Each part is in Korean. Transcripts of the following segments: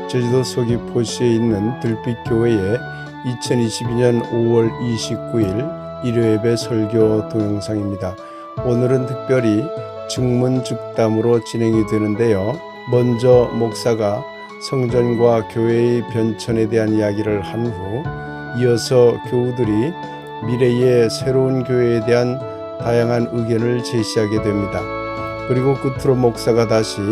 제주도 서귀포시에 있는 들빛교회의 2022년 5월 29일 일요예배 설교 동영상입니다. 오늘은 특별히 증문즉담으로 진행이 되는데요. 먼저 목사가 성전과 교회의 변천에 대한 이야기를 한 후 이어서 교우들이 미래의 새로운 교회에 대한 다양한 의견을 제시하게 됩니다. 그리고 끝으로 목사가 다시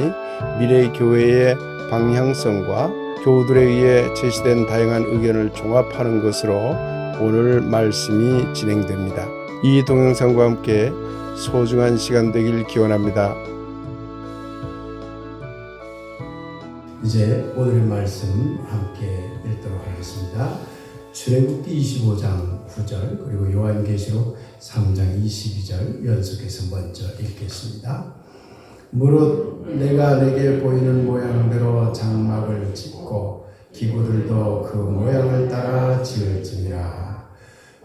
미래의 교회의 방향성과 교우들에 의해 제시된 다양한 의견을 종합하는 것으로 오늘 말씀이 진행됩니다. 이 동영상과 함께 소중한 시간 되길 기원합니다. 이제 오늘의 말씀 함께 읽도록 하겠습니다. 출애굽기 25장 9절 그리고 요한계시록 3장 22절 연속해서 먼저 읽겠습니다. 무릇 내가 내게 보이는 모양대로 장막을 짓고 기구들도 그 모양을 따라 지을지니라.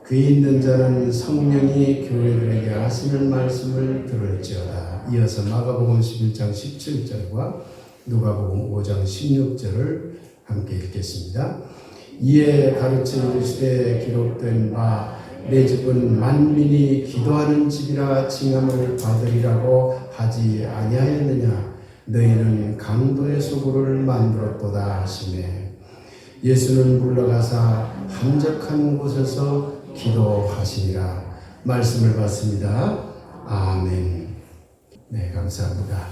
귀 있는 자는 성령이 교회들에게 하시는 말씀을 들을지어다. 이어서 마가복음 11장 17절과 누가복음 5장 16절을 함께 읽겠습니다. 이에 가르쳐 이르시되 기록된 바 내 집은 만민이 기도하는 집이라 칭함을 받으리라고 하지 아니하였느냐. 너희는 강도의 소굴을 만들었도다 하시매 예수는 물러가사 한적한 곳에서 기도하시니라. 말씀을 받습니다. 아멘. 네, 감사합니다.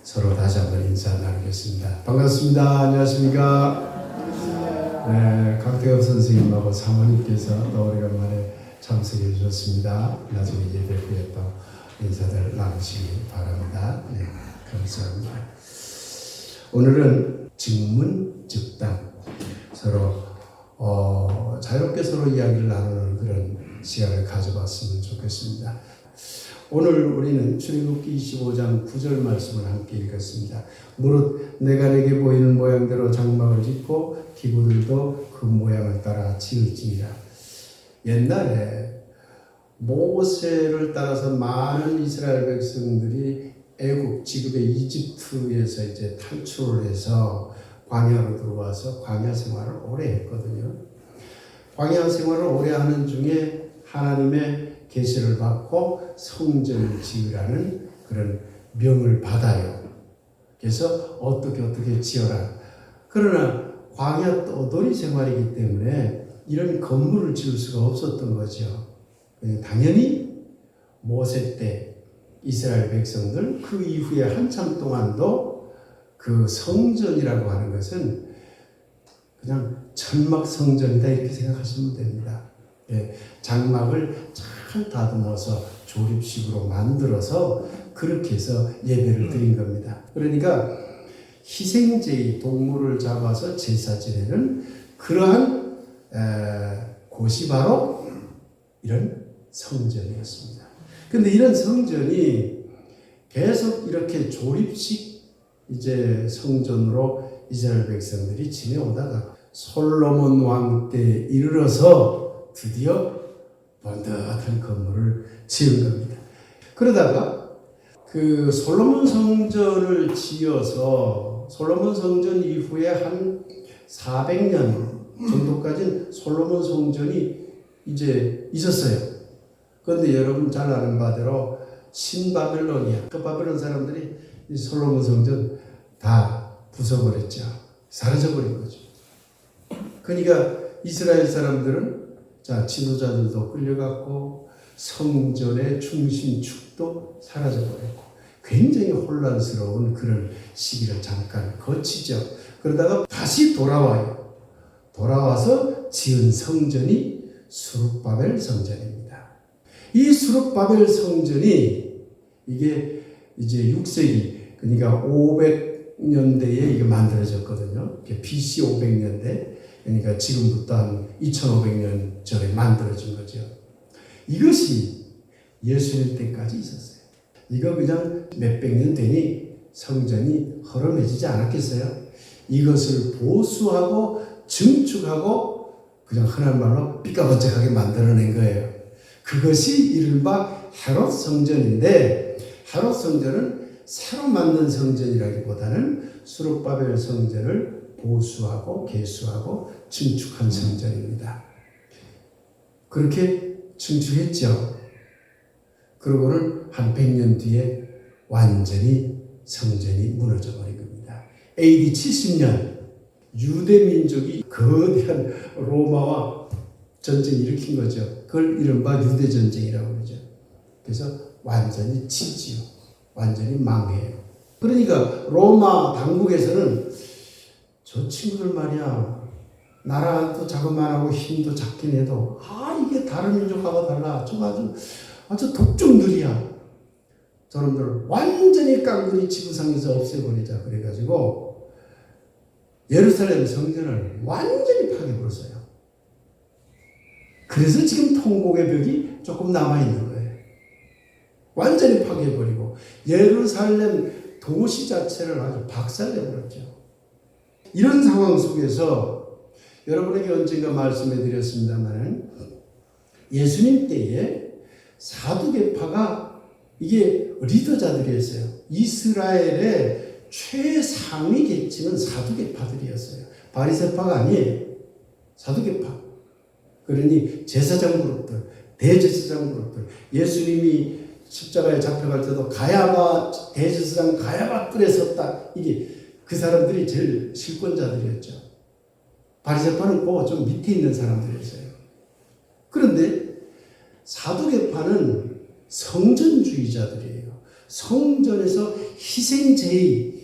서로 다시 한번 인사 나누겠습니다. 반갑습니다. 안녕하십니까? 네, 강태엽 선생님하고 사모님께서 또 오래간만에 참석해 주셨습니다. 나중에 예배 후에 또 인사들 나누시기 바랍니다. 네, 감사합니다. 오늘은 증문즉담, 서로 자유롭게 서로 이야기를 나누는 그런 시간을 가져봤으면 좋겠습니다. 오늘 우리는 출애굽기 25장 9절 말씀을 함께 읽었습니다. 무릇 내가 내게 보이는 모양대로 장막을 짓고 기구들도 그 모양을 따라 지을지니라. 옛날에 모세를 따라서 많은 이스라엘 백성들이 애국, 지금의 이집트에서 이제 탈출을 해서 광야로 들어와서 광야 생활을 오래 했거든요. 광야 생활을 오래 하는 중에 하나님의 계시를 받고 성전을 지으라는 그런 명을 받아요. 그래서 어떻게 지어라. 그러나 광야 떠돌이 생활이기 때문에 이런 건물을 지을 수가 없었던 거죠. 당연히 모세 때 이스라엘 백성들 그 이후에 한참 동안도 그 성전이라고 하는 것은 그냥 천막 성전이다 이렇게 생각하시면 됩니다. 장막을 잘 다듬어서 조립식으로 만들어서 그렇게 해서 예배를 드린 겁니다. 그러니까 희생제의 동물을 잡아서 제사 지내는 그러한 곳이 바로 이런 성전이었습니다. 그런데 이런 성전이 계속 이렇게 조립식 이제 성전으로 이스라엘 백성들이 지내오다가 솔로몬 왕 때 이르러서 드디어 번듯한 건물을 지은 겁니다. 그러다가 그 솔로몬 성전을 지어서 솔로몬 성전 이후에 한 400년 정도까지는 솔로몬 성전이 이제 있었어요. 그런데 여러분 잘 아는 바대로 신바벨론이야. 그 바벨론 사람들이 이 솔로몬 성전 다 부숴버렸죠. 사라져버린 거죠. 그러니까 이스라엘 사람들은 지도자들도 끌려갔고 성전의 중심축도 사라져버렸고 굉장히 혼란스러운 그런 시기를 잠깐 거치죠. 그러다가 다시 돌아와요. 돌아와서 지은 성전이 수룹바벨 성전입니다. 이 수룹바벨 성전이 이게 이제 6세기 그러니까 500년대에 이게 만들어졌거든요. BC 500년대 그러니까 지금부터 한 2500년 전에 만들어진 거죠. 이것이 예수님 때까지 있었어요. 이거 그냥 몇백 년 되니 성전이 허름해지지 않았겠어요? 이것을 보수하고 증축하고 그냥 흔한 말로 삐까번쩍하게 만들어낸 거예요. 그것이 이른바 헤롯 성전인데 헤롯 성전은 새로 만든 성전이라기보다는 수룹바벨 성전을 보수하고 개수하고 증축한 성전입니다. 그렇게 증축했죠. 그러고는 한 100년 뒤에 완전히 성전이 무너져 버린 겁니다. AD 70년 유대 민족이 거대한 로마와 전쟁을 일으킨 거죠. 그걸 이른바 유대 전쟁이라고 그러죠. 그래서 완전히 치지요. 완전히 망해요. 그러니까 로마 당국에서는 저 친구들 말이야, 나라도 자그만하고 힘도 작긴 해도 이게 다른 민족하고 달라. 저거 아주 독종들이야. 저놈들 완전히 깡그리 지구상에서 없애버리자. 그래가지고 예루살렘 성전을 완전히 파괴버렸어요. 그래서 지금 통곡의 벽이 조금 남아있는 거예요. 완전히 파괴해버리고 예루살렘 도시 자체를 아주 박살내버렸죠. 이런 상황 속에서 여러분에게 언젠가 말씀해 드렸습니다만 예수님 때에 사두개파가 이게 리더자들이었어요. 이스라엘의 최상위 계층은 사두개파들이었어요. 바리새파가 아니에요. 사두개파. 그러니 제사장 그룹들, 대제사장 그룹들, 예수님이 십자가에 잡혀갈 때도 가야바 대제사장 가야바 뜰에 섰다. 이게 그 사람들이 제일 실권자들이었죠. 바리새파는 그 좀 밑에 있는 사람들이었어요. 그런데 사두개파는 성전주의자들이에요. 성전에서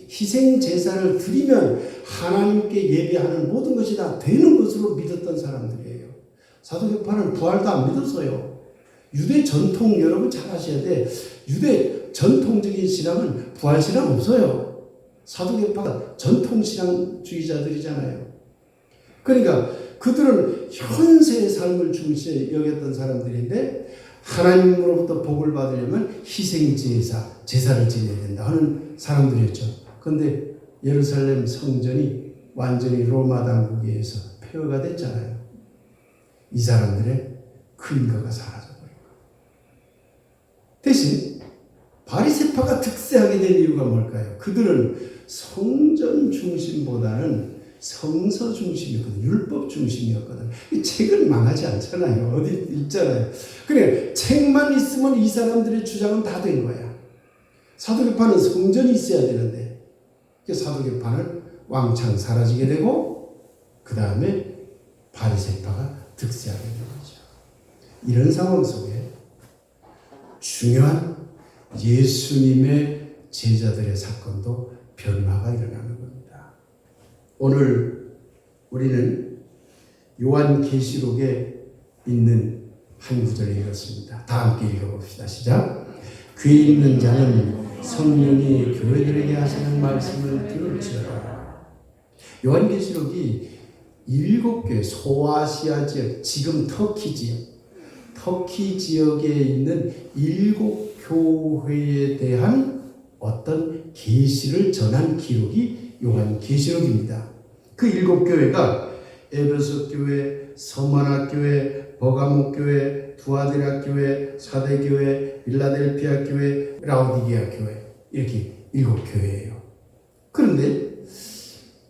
희생제사를 드리면 하나님께 예배하는 모든 것이 다 되는 것으로 믿었던 사람들이에요. 사두개파는 부활도 안 믿었어요. 유대 전통 여러분 잘 아셔야 돼. 유대 전통적인 신앙은 부활 신앙 없어요. 사두개파가 전통 신앙주의자들이잖아요. 그러니까 그들은 현세의 삶을 중시해 여겼던 사람들인데 하나님으로부터 복을 받으려면 희생제사, 제사를 지내야 된다 하는 사람들이었죠. 그런데 예루살렘 성전이 완전히 로마 당국에 의해서 폐허가 됐잖아요. 이 사람들의 근거가 사라져버린 거예요. 대신 바리새파가 득세하게 된 이유가 뭘까요? 그들은 성전 중심보다는 성서 중심이었거든. 율법 중심이었거든. 이 책은 망하지 않잖아요. 어디 있잖아요. 그래, 책만 있으면 이 사람들의 주장은 다 된 거야. 사두개파는 성전이 있어야 되는데 사두개파는 왕창 사라지게 되고 그 다음에 바리새파가 득세하게 된 거죠. 이런 상황 속에 중요한 예수님의 제자들의 사건도 변화가 일어나는 겁니다. 오늘 우리는 요한계시록에 있는 한 구절을 읽었습니다. 다 함께 읽어봅시다. 시작. 귀 있는 자는 성령이 교회들에게 하시는 말씀을 들을지어다. 요한계시록이 7교회 소아시아 지역, 지금 터키 지역에 있는 7교회에 대한 어떤 계시를 전한 기록이 요한계시록입니다. 그 7교회가 에베소 교회, 서마나 교회, 버가모 교회, 두아디라 교회, 사대 교회, 빌라델피아 교회, 라오디게아 교회, 이렇게 7교회예요. 그런데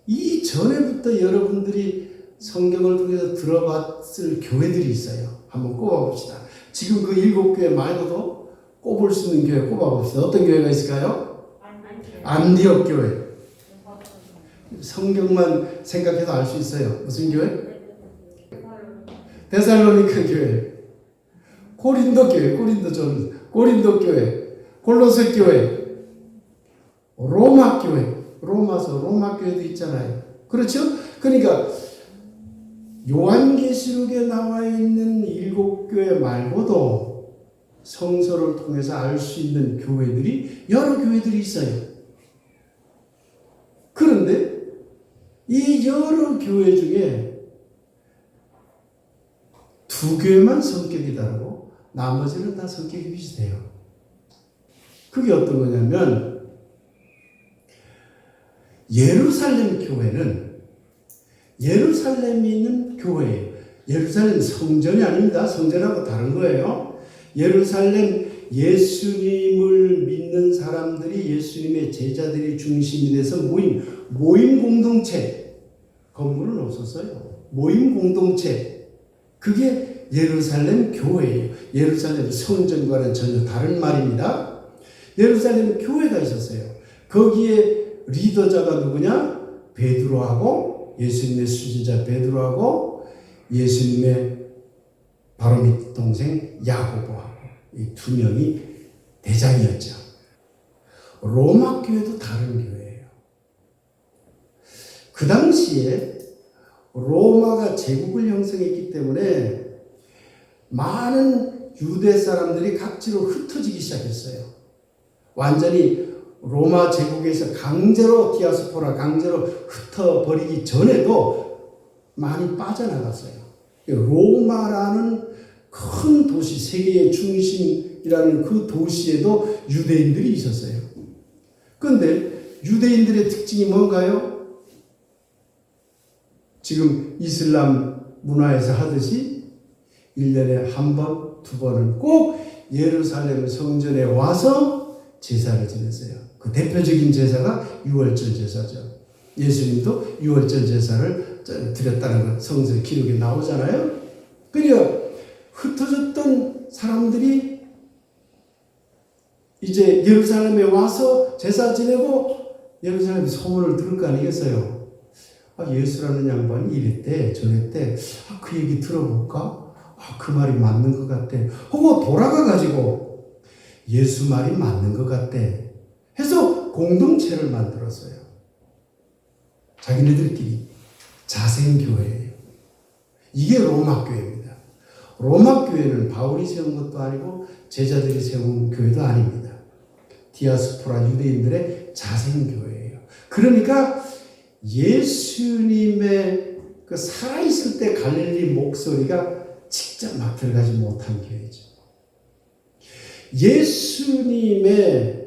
이 전에부터 여러분들이 성경을 통해서 들어봤을 교회들이 있어요. 한번 꼽아봅시다. 지금 그 7교회 말고도 꼽을 수 있는 교회 꼽아봅시다. 어떤 교회가 있을까요? 안디옥 교회. 성경만 생각해도 알 수 있어요. 무슨 교회? 데살로니가 교회, 고린도 교회, 고린도 교회, 골로새 교회, 로마 교회, 로마 교회도 있잖아요. 그렇죠? 그러니까 요한계시록에 나와 있는 7교회 말고도 성서를 통해서 알 수 있는 교회들이 여러 교회들이 있어요. 그런데 이 여러 교회 중에 2교회만 성격이 다르고 나머지는 다 성격이 비슷해요. 그게 어떤 거냐면 예루살렘 교회는 예루살렘에 있는 교회예요. 예루살렘 성전이 아닙니다. 성전하고 다른 거예요. 예루살렘 예수님을 믿는 사람들이 예수님의 제자들이 중심이 돼서 모임 공동체, 건물은 없었어요. 모임 공동체. 그게 예루살렘 교회예요. 예루살렘 성전과는 전혀 다른 말입니다. 예루살렘 교회가 있었어요. 거기에 리더자가 누구냐? 베드로하고 예수님의 수제자 베드로하고 예수님의 바로 밑 동생 야고보하고 이 두 명이 대장이었죠. 로마 교회도 다른 교회예요. 그 당시에 로마가 제국을 형성했기 때문에 많은 유대 사람들이 각지로 흩어지기 시작했어요. 완전히 로마 제국에서 강제로 디아스포라 강제로 흩어버리기 전에도 많이 빠져나갔어요. 로마라는 큰 도시, 세계의 중심이라는 그 도시에도 유대인들이 있었어요. 그런데 유대인들의 특징이 뭔가요? 지금 이슬람 문화에서 하듯이 1년에 한 번, 두 번은 꼭 예루살렘 성전에 와서 제사를 지냈어요. 그 대표적인 제사가 유월절 제사죠. 예수님도 유월절 제사를 드렸다는 건 성서 기록에 나오잖아요. 그러니까 흩어졌던 사람들이 이제 예루살렘에 와서 제사 지내고 예루살렘 소문을 들을 거 아니겠어요? 예수라는 양반이 이랬대 저랬대. 그 얘기 들어볼까? 그 말이 맞는 것 같대. 혹은 돌아가가지고 예수 말이 맞는 것 같대. 해서 공동체를 만들었어요. 자기네들끼리 자생교회예요. 이게 로마 교회입니다. 로마 교회는 바울이 세운 것도 아니고 제자들이 세운 교회도 아닙니다. 디아스포라 유대인들의 자생교회예요. 그러니까 예수님의 그 살아있을 때 갈릴리 목소리가 직접 막 들어가지 못한 교회죠. 예수님의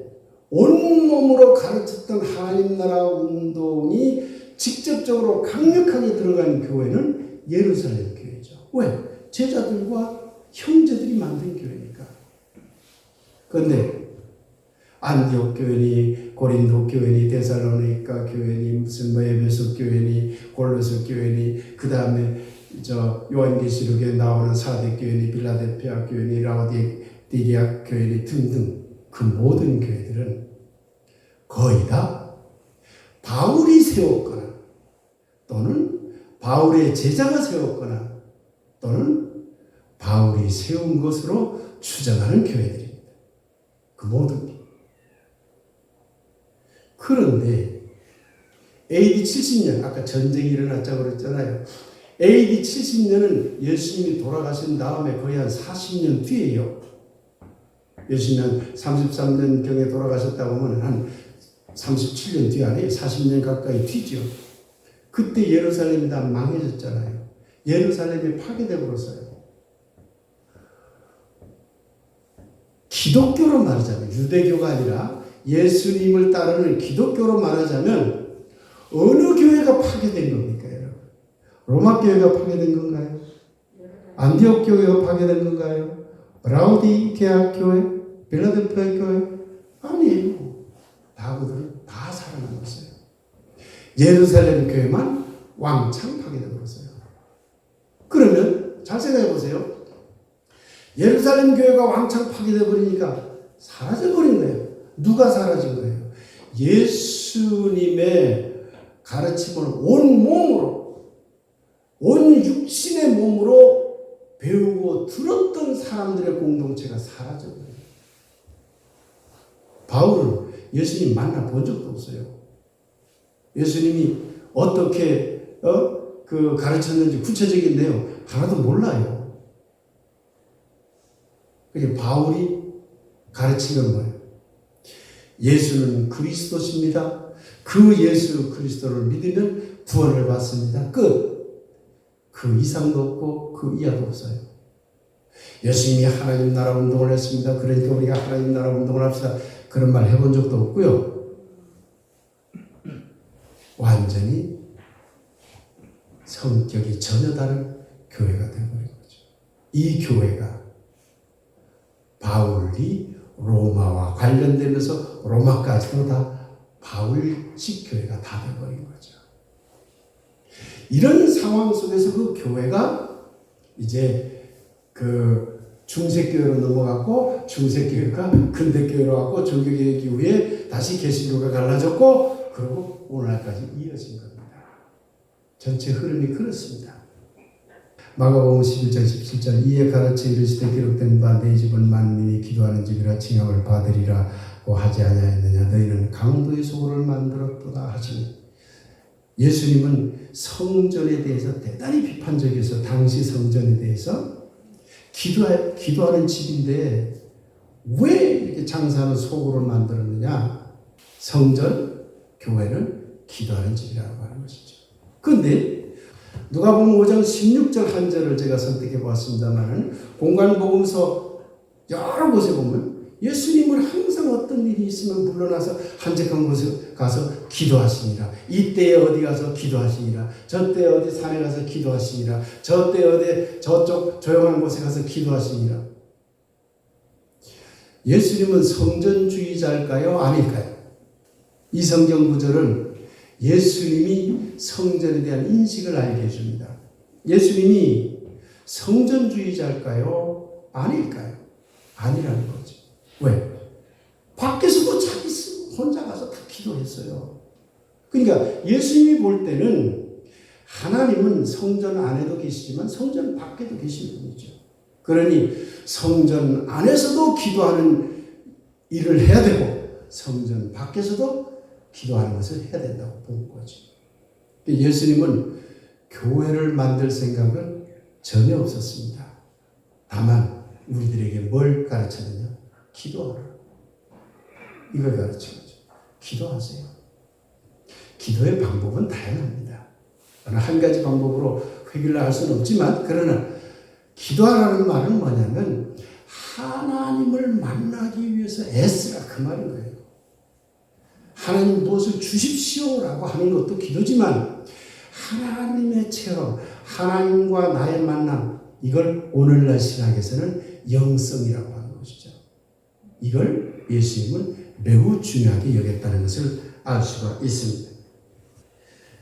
온몸으로 가르쳤던 하나님 나라 운동이 직접적으로 강력하게 들어간 교회는 예루살렘 교회죠. 왜? 제자들과 형제들이 만든 교회니까. 그런데 안디옥 교회니 고린도 교회니 데살로니가 교회니 무슨 에베소 교회니 골로새 교회니 그 다음에 요한계시록에 나오는 사대 교회니 빌라델피아 교회니 라오디게아 교회니 등등 그 모든 교회들은 거의 다 바울이 세웠거나 또는 바울의 제자가 세웠거나 또는 바울이 세운 것으로 추정하는 교회들입니다. 그 모든 게. 그런데 AD 70년 아까 전쟁이 일어났다고 그랬잖아요. AD 70년은 예수님이 돌아가신 다음에 거의 한 40년 뒤에요. 예수님이 한 33년경에 돌아가셨다고 하면 한 37년 뒤 아니에요. 40년 가까이 뒤죠. 그때 예루살렘이 다 망해졌잖아요. 예루살렘이 파괴되어 버렸어요. 기독교로 말하자면 유대교가 아니라 예수님을 따르는 기독교로 말하자면 어느 교회가 파괴된 겁니까, 여러분? 로마 교회가 파괴된 건가요? 안디옥 교회가 파괴된 건가요? 라오디게아 교회? 빌라델피아 교회? 아니에요. 그들은 다 살아남았어요. 예루살렘 교회만 왕창 파괴되어 버렸어요. 그러면 잘 생각해 보세요. 예루살렘 교회가 왕창 파괴되어 버리니까 사라져 버린 거예요. 누가 사라진 거예요? 예수님의 가르침을 온 몸으로, 온 육신의 몸으로 배우고 들었던 사람들의 공동체가 사라져 버려요. 바울은 예수님 만나본 적도 없어요. 예수님이 어떻게 그 가르쳤는지 구체적인 내용 하나도 몰라요. 그게 바울이 가르친 건 뭐예요? 예수는 그리스도십니다. 그 예수 그리스도를 믿으면 구원을 받습니다. 끝. 그 이상도 없고 그 이하도 없어요. 예수님이 하나님 나라 운동을 했습니다. 그러니까 우리가 하나님 나라 운동을 합시다. 그런 말 해본 적도 없고요. 완전히 성격이 전혀 다른 교회가 되어버린 거죠. 이 교회가 바울이 로마와 관련되면서 로마까지도 다 바울식 교회가 다 되어버린 거죠. 이런 상황 속에서 그 교회가 이제 그 중세교회로 넘어갔고 중세교회가 근대교회로 갔고 종교개혁 이후에 다시 개신교가 갈라졌고 그리고 오늘날까지 이어진 겁니다. 전체 흐름이 그렇습니다. 마가복음 11장 17절 이에 가르쳐 이르시되 기록된 바 내 집은 만민이 기도하는 집이라 칭함을 받으리라고 하지 아니하였느냐 너희는 강도의 소굴을 만들었도다 하시니 예수님은 성전에 대해서 대단히 비판적이어서 당시 성전에 대해서 기도하는 집인데 왜 이렇게 장사하는 소굴을 만들었느냐 성전, 교회는 기도하는 집이라고 하는 것이죠. 그런데 누가복음 5장 16절 한 절을 제가 선택해 보았습니다만은 공간복음서 여러 곳에 보면 예수님은 항상 어떤 일이 있으면 물러나서 한적한 곳에 가서 기도하시니라. 이때에 어디 가서 기도하시니라. 저때 어디 산에 가서 기도하시니라. 저때 어디 저쪽 조용한 곳에 가서 기도하시니라. 예수님은 성전주의자일까요? 아닐까요? 이 성경 구절은 예수님이 성전에 대한 인식을 알게 해줍니다. 예수님이 성전주의자일까요? 아닐까요? 아니라는 거죠. 왜? 밖에서도 자기 혼자 가서 다 기도했어요. 그러니까 예수님이 볼 때는 하나님은 성전 안에도 계시지만 성전 밖에도 계신 분이죠. 그러니 성전 안에서도 기도하는 일을 해야 되고 성전 밖에서도 기도하는 것을 해야 된다고 본 거죠. 예수님은 교회를 만들 생각은 전혀 없었습니다. 다만 우리들에게 뭘 가르쳤느냐? 기도하라. 이걸 가르친 거죠. 기도하세요. 기도의 방법은 다양합니다. 어느 한 가지 방법으로 회개를 할 수는 없지만 그러나 기도하라는 말은 뭐냐면 하나님을 만나기 위해서 애쓰라 그 말인 거예요. 하나님 무엇을 주십시오라고 하는 것도 기도지만 하나님의 체험, 하나님과 나의 만남 이걸 오늘날 신학에서는 영성이라고 하는 것이죠. 이걸 예수님은 매우 중요하게 여겼다는 것을 알 수가 있습니다.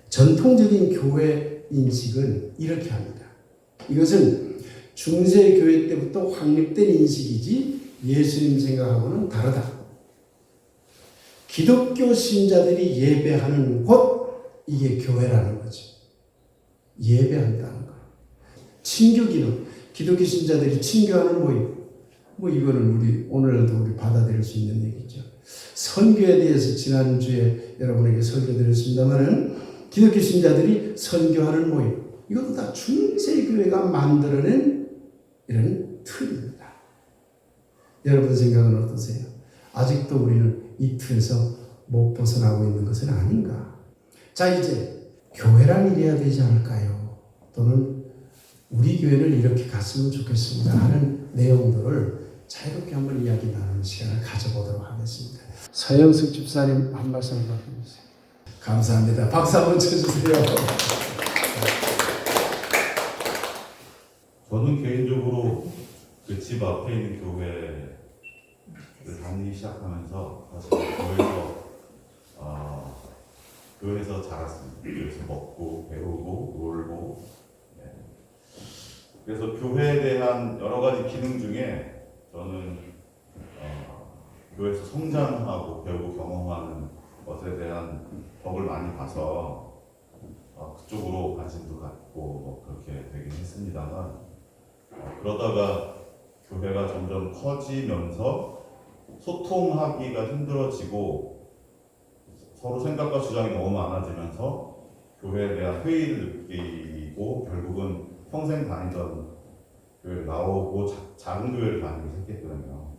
전통적인 교회 인식은 이렇게 합니다. 이것은 중세교회 때부터 확립된 인식이지 예수님 생각하고는 다르다. 기독교 신자들이 예배하는 곳, 이게 교회라는 거죠. 예배한다는 거. 친교기도, 기독교 신자들이 친교하는 모임. 이거는 우리, 오늘도 우리 받아들일 수 있는 얘기죠. 선교에 대해서 지난주에 여러분에게 설교드렸습니다만은 기독교 신자들이 선교하는 모임. 이것도 다 중세교회가 만들어낸 이런 틀입니다. 여러분 생각은 어떠세요? 아직도 우리는 이 틀에서 못 벗어나고 있는 것은 아닌가? 자, 이제 교회란 이래야 되지 않을까요? 또는 우리 교회는 이렇게 갔으면 좋겠습니다 하는 내용들을 자유롭게 한번 이야기 나누는 시간을 가져보도록 하겠습니다. 서영숙 집사님 한 말씀 해주세요. 감사합니다. 박수 한번 쳐주세요. 저는 개인적으로 그 집 앞에 있는 교회를 다니기 시작하면서 사실 교회에서 자랐습니다. 교회에서 먹고 배우고 놀고. 네. 그래서 교회에 대한 여러 가지 기능 중에 저는 교회에서 성장하고 배우고 경험하는 것에 대한 덕을 많이 봐서 그쪽으로 관심도 갖고 뭐 그렇게 되긴 했습니다만 그러다가 교회가 점점 커지면서 소통하기가 힘들어지고 서로 생각과 주장이 너무 많아지면서 교회에 대한 회의를 느끼고 결국은 평생 다니던 교회를 나오고 작은 교회를 다니기 시작했거든요.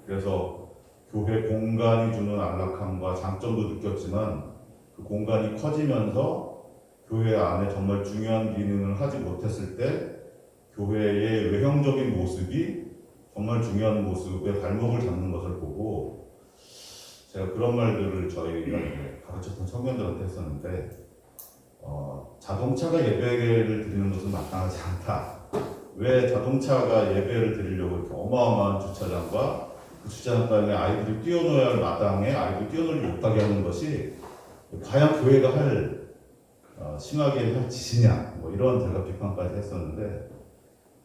그래서 교회 공간이 주는 안락함과 장점도 느꼈지만 그 공간이 커지면서 교회 안에 정말 중요한 기능을 하지 못했을 때 교회의 외형적인 모습이 정말 중요한 모습에 발목을 잡는 것을 보고 제가 그런 말들을 저희가 가르쳤던 청년들한테 했었는데 자동차가 예배를 드리는 것은 마땅하지 않다. 왜 자동차가 예배를 드리려고 이렇게 어마어마한 주차장과 그 주차장에 아이들이 뛰어놀아야 할 마당에 아이들이 뛰어놀지 못하게 하는 것이 과연 교회가 할 심하게 할 짓이냐 뭐 이런 제가 비판까지 했었는데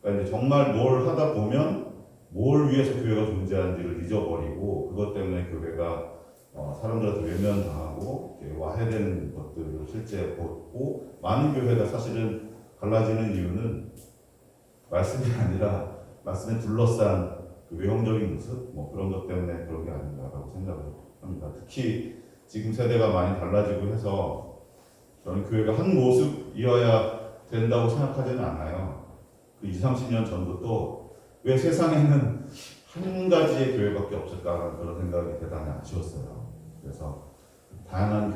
그러니까 이제 정말 뭘 하다 보면 뭘 위해서 교회가 존재하는지를 잊어버리고 그것 때문에 교회가 사람들한테 외면당하고 와해되는 것들을 실제 보고 많은 교회가 사실은 갈라지는 이유는 말씀이 아니라 말씀에 둘러싼 그 외형적인 모습 뭐 그런 것 때문에 그런 게 아닌가라고 생각을 합니다. 특히 지금 세대가 많이 달라지고 해서 저는 교회가 한 모습이어야 된다고 생각하지는 않아요. 그 20, 30년 전부터 왜 세상에는 한 가지의 교회밖에 없을까라는 그런 생각이 대단히 아쉬웠어요. 그래서 다양한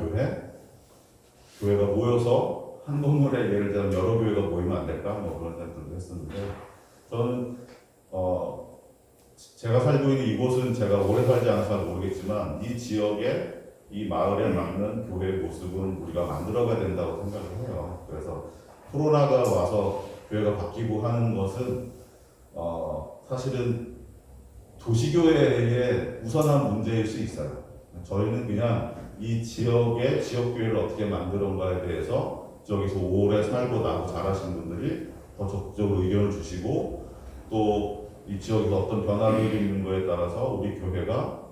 교회가 모여서 한 건물에 예를 들면 여러 교회가 모이면 안 될까 뭐 그런 생각들도 했었는데 저는 제가 살고 있는 이곳은 제가 오래 살지 않아서 모르겠지만 이 지역에 이 마을에 맞는 교회의 모습은 우리가 만들어가야 된다고 생각을 해요. 그래서 코로나가 와서 교회가 바뀌고 하는 것은 사실은 도시교회의 우선한 문제일 수 있어요. 저희는 그냥 이 지역의 지역교회를 어떻게 만들어가에 대해서 저기서 오래 살고 나고 자라신 분들이 더 적극적으로 의견을 주시고 또 이 지역에서 어떤 변화를 일으키는 거에 따라서 우리 교회가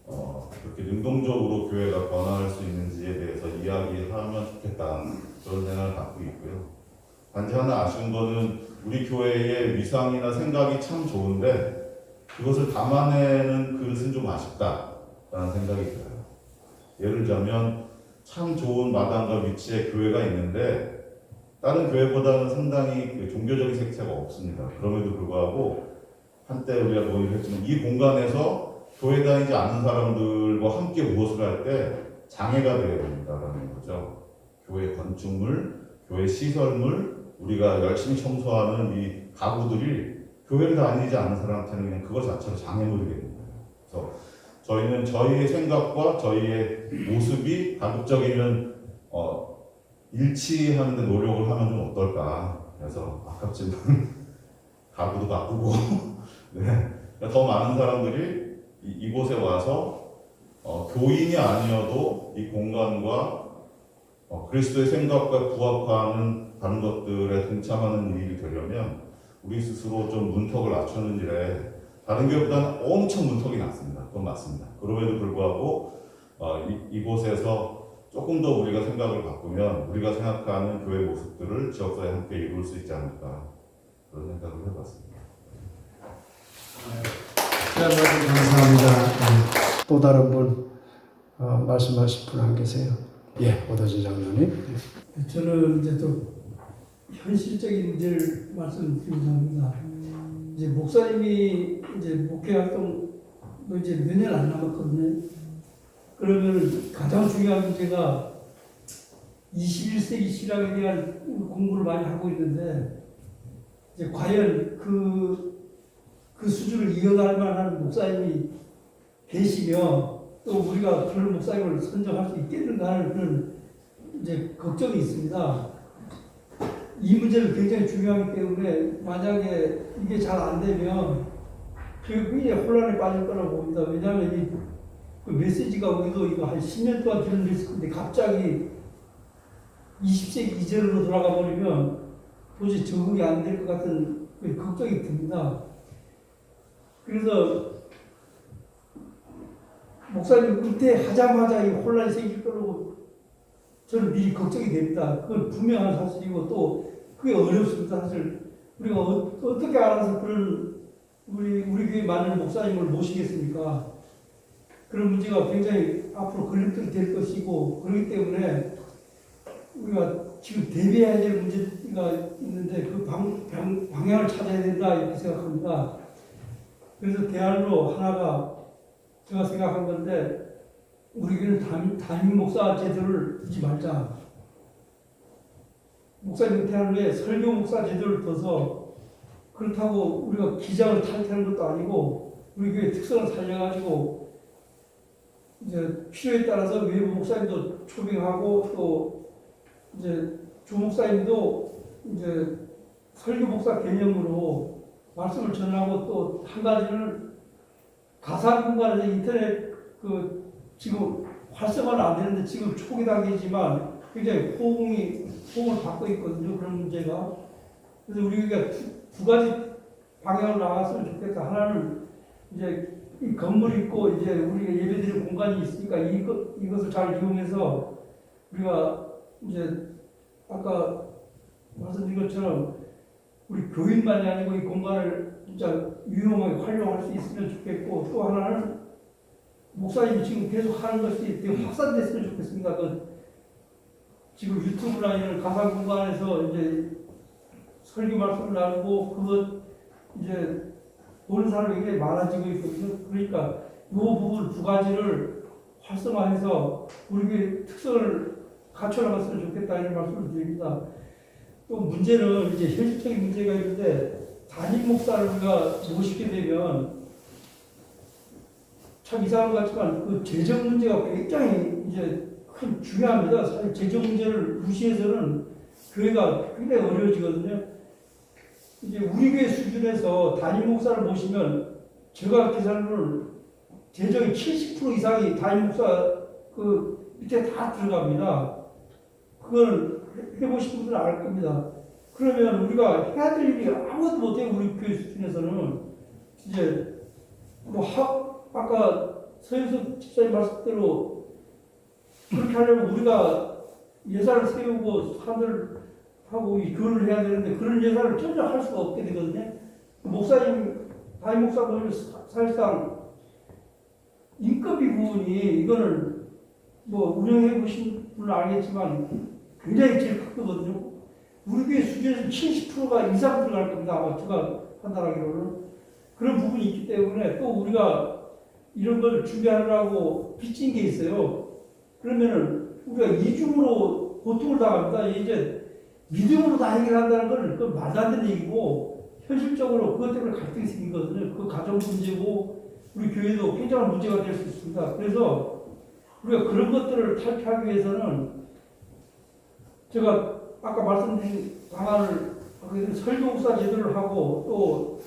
그렇게 능동적으로 교회가 변화할 수 있는지에 대해서 이야기하면 좋겠다 그런 생각을 갖고 있고요. 단지 하나 아쉬운 거는 우리 교회의 위상이나 생각이 참 좋은데 그것을 담아내는 그릇은 좀 아쉽다라는 생각이 들어요. 예를 들자면 참 좋은 마당과 위치에 교회가 있는데 다른 교회보다는 상당히 그 종교적인 색채가 없습니다. 그럼에도 불구하고 한때 우리가 논의를 했지만 이 공간에서 교회 다니지 않는 사람들과 함께 무엇을 할 때 장애가 되어야 된다는 거죠. 교회 건축물, 교회 시설물, 우리가 열심히 청소하는 이 가구들이 교회를 다니지 않는 사람한테는 그냥 그것 자체로 장애물이 되는 거예요. 그래서 저희는 저희의 생각과 저희의 모습이 가급적이면 일치하는 데 노력을 하면 좀 어떨까. 그래서 아깝지만 가구도 바꾸고 네. 더 많은 사람들이 이곳에 와서 교인이 아니어도 이 공간과 그리스도의 생각과 부합하는 다른 것들에 동참하는 일이 되려면 우리 스스로 좀 문턱을 낮추는 일에 다른 교회보다는 엄청 문턱이 낮습니다. 그건 맞습니다. 그럼에도 불구하고 이곳에서 조금 더 우리가 생각을 바꾸면 우리가 생각하는 교회 모습들을 지역사회에 함께 이룰 수 있지 않을까 그런 생각을 해봤습니다. 감사합니다. 또 다른 분 말씀하실 분 안 계세요? 예, 오다지 장로님. 저는 이제 또 현실적인 문제를 말씀드리고자 합니다. 이제 목사님이 이제 목회 활동 이제 몇 년 안 남았거든요. 그러면 가장 중요한 문제가 21세기 신학에 대한 공부를 많이 하고 있는데 이제 과연 그 수준을 이어갈 만한 목사님이 계시며 또 우리가 그런 목사님을 선정할 수 있겠는가 하는 그런 이제 걱정이 있습니다. 이 문제는 굉장히 중요하기 때문에 만약에 이게 잘 안 되면 굉장히 혼란에 빠질 거라고 봅니다. 왜냐하면 그 메시지가 우리도 이거 한 10년 동안 들은 메시지인데 갑자기 20세기 이전으로 돌아가 버리면 도저히 적응이 안 될 것 같은 걱정이 듭니다. 그래서 목사님 은퇴하자마자 이 혼란이 생길 거라고 저는 미리 걱정이 됩니다. 그건 분명한 사실이고 또 그게 어렵습니다. 사실 우리가 어떻게 알아서 그런 우리 교회에 맞는 목사님을 모시겠습니까? 그런 문제가 굉장히 앞으로 걸림돌이 될 것이고 그렇기 때문에 우리가 지금 대비해야 될 문제가 있는데 그 방향을 찾아야 된다 이렇게 생각합니다. 그래서 대안으로 하나가 제가 생각한 건데 우리 교회는 담임 목사 제도를 두지 말자. 목사님 은퇴한 후에 설교 목사 제도를 둬서 그렇다고 우리가 기장을 탈퇴하는 것도 아니고 우리 교회 특성을 살려가지고 이제 필요에 따라서 외부 목사님도 초빙하고 또 이제 주 목사님도 이제 설교 목사 개념으로 말씀을 전하고 또 한 가지는 가상 공간에서 인터넷 지금 활성화는 안 되는데 지금 초기 단계지만 굉장히 호응을 받고 있거든요. 그런 문제가. 그래서 우리가 두 가지 방향으로 나갔으면 좋겠다. 하나는 이제 이 건물 있고 이제 우리가 예배드리는 공간이 있으니까 이것을 잘 이용해서 우리가 이제 아까 말씀드린 것처럼 우리 교인만이 아니고 이 공간을 진짜 유용하게 활용할 수 있으면 좋겠고, 또 하나는 목사님이 지금 계속 하는 것이 되게 확산됐으면 좋겠습니다. 지금 유튜브나 이런 가상 공간에서 이제 설교 말씀을 나누고 그것 이제 보는 사람이 굉장히 많아지고 있거든요. 그러니까 이 부분 두 가지를 활성화해서 우리의 특성을 갖춰나갔으면 좋겠다 이런 말씀을 드립니다. 또 문제는 이제 현실적인 문제가 있는데 담임 목사를 우리가 모시게 되면 참 이상한 것 같지만 그 재정 문제가 굉장히 이제 큰 중요합니다. 사실 재정 문제를 무시해서는 교회가 굉장히 어려워지거든요. 이제 우리 교회 수준에서 담임 목사를 모시면 제가 계산을 재정의 70% 이상이 담임 목사 그 밑에 다 들어갑니다. 그걸 해보신 분들은 알 겁니다. 그러면 우리가 해야 될 일이 아무것도 못해요. 우리 교회 수준에서는 이제 아까 서영석 집사님 말씀대로 그렇게 하려면 우리가 예산을 세우고 사람들하고 이 교류를 해야 되는데 그런 예산을 전혀 할 수가 없게 되거든요. 목사님, 담임 목사 보면 사실상 인건비 부분이 이거는 운영해 보신 분은 알겠지만 굉장히 제일 크거든요. 우리 교회 수준에서 70%가 이상 들어갈 겁니다. 아마 제가 판단하기로는. 그런 부분이 있기 때문에 또 우리가 이런 걸 준비하느라고 빚진 게 있어요. 그러면은 우리가 이중으로 고통을 당합니다. 이제 믿음으로 다 해결한다는 건 그건 말도 안 되는 얘기고 현실적으로 그것 때문에 갈등이 생기거든요. 그 가정 문제고 우리 교회도 굉장한 문제가 될 수 있습니다. 그래서 우리가 그런 것들을 탈피하기 위해서는 제가 아까 말씀드린 방안을 설교목사 제도를 하고 또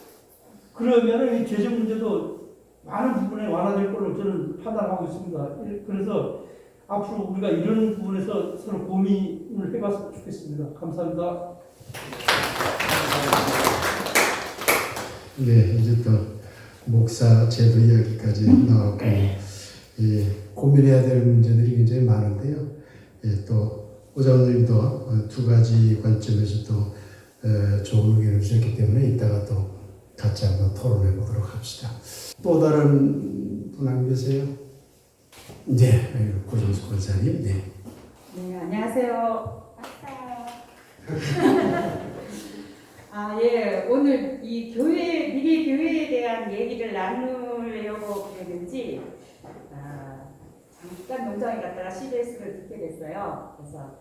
그러면은 이 재정 문제도 많은 부분에 완화될 걸로 저는 판단하고 있습니다. 그래서 앞으로 우리가 이런 부분에서 서로 고민을 해봤으면 좋겠습니다. 감사합니다. 네, 이제 또 목사 제도 이야기까지 나왔고 고민해야 될 문제들이 굉장히 많은데요. 또 오장님도 두 가지 관점에서 또 좋은 의견을 주셨기 때문에 이따가 또 같이 한번 토론해 보도록 합시다. 또 다른 분 안 계세요? 네, 고정수 권사님. 네. 네, 안녕하세요. 예, 오늘 이 미래 교회에 대한 얘기를 나누려고 그랬는지, 잠깐 농장에 갔다가 CBS를 듣게 됐어요. 그래서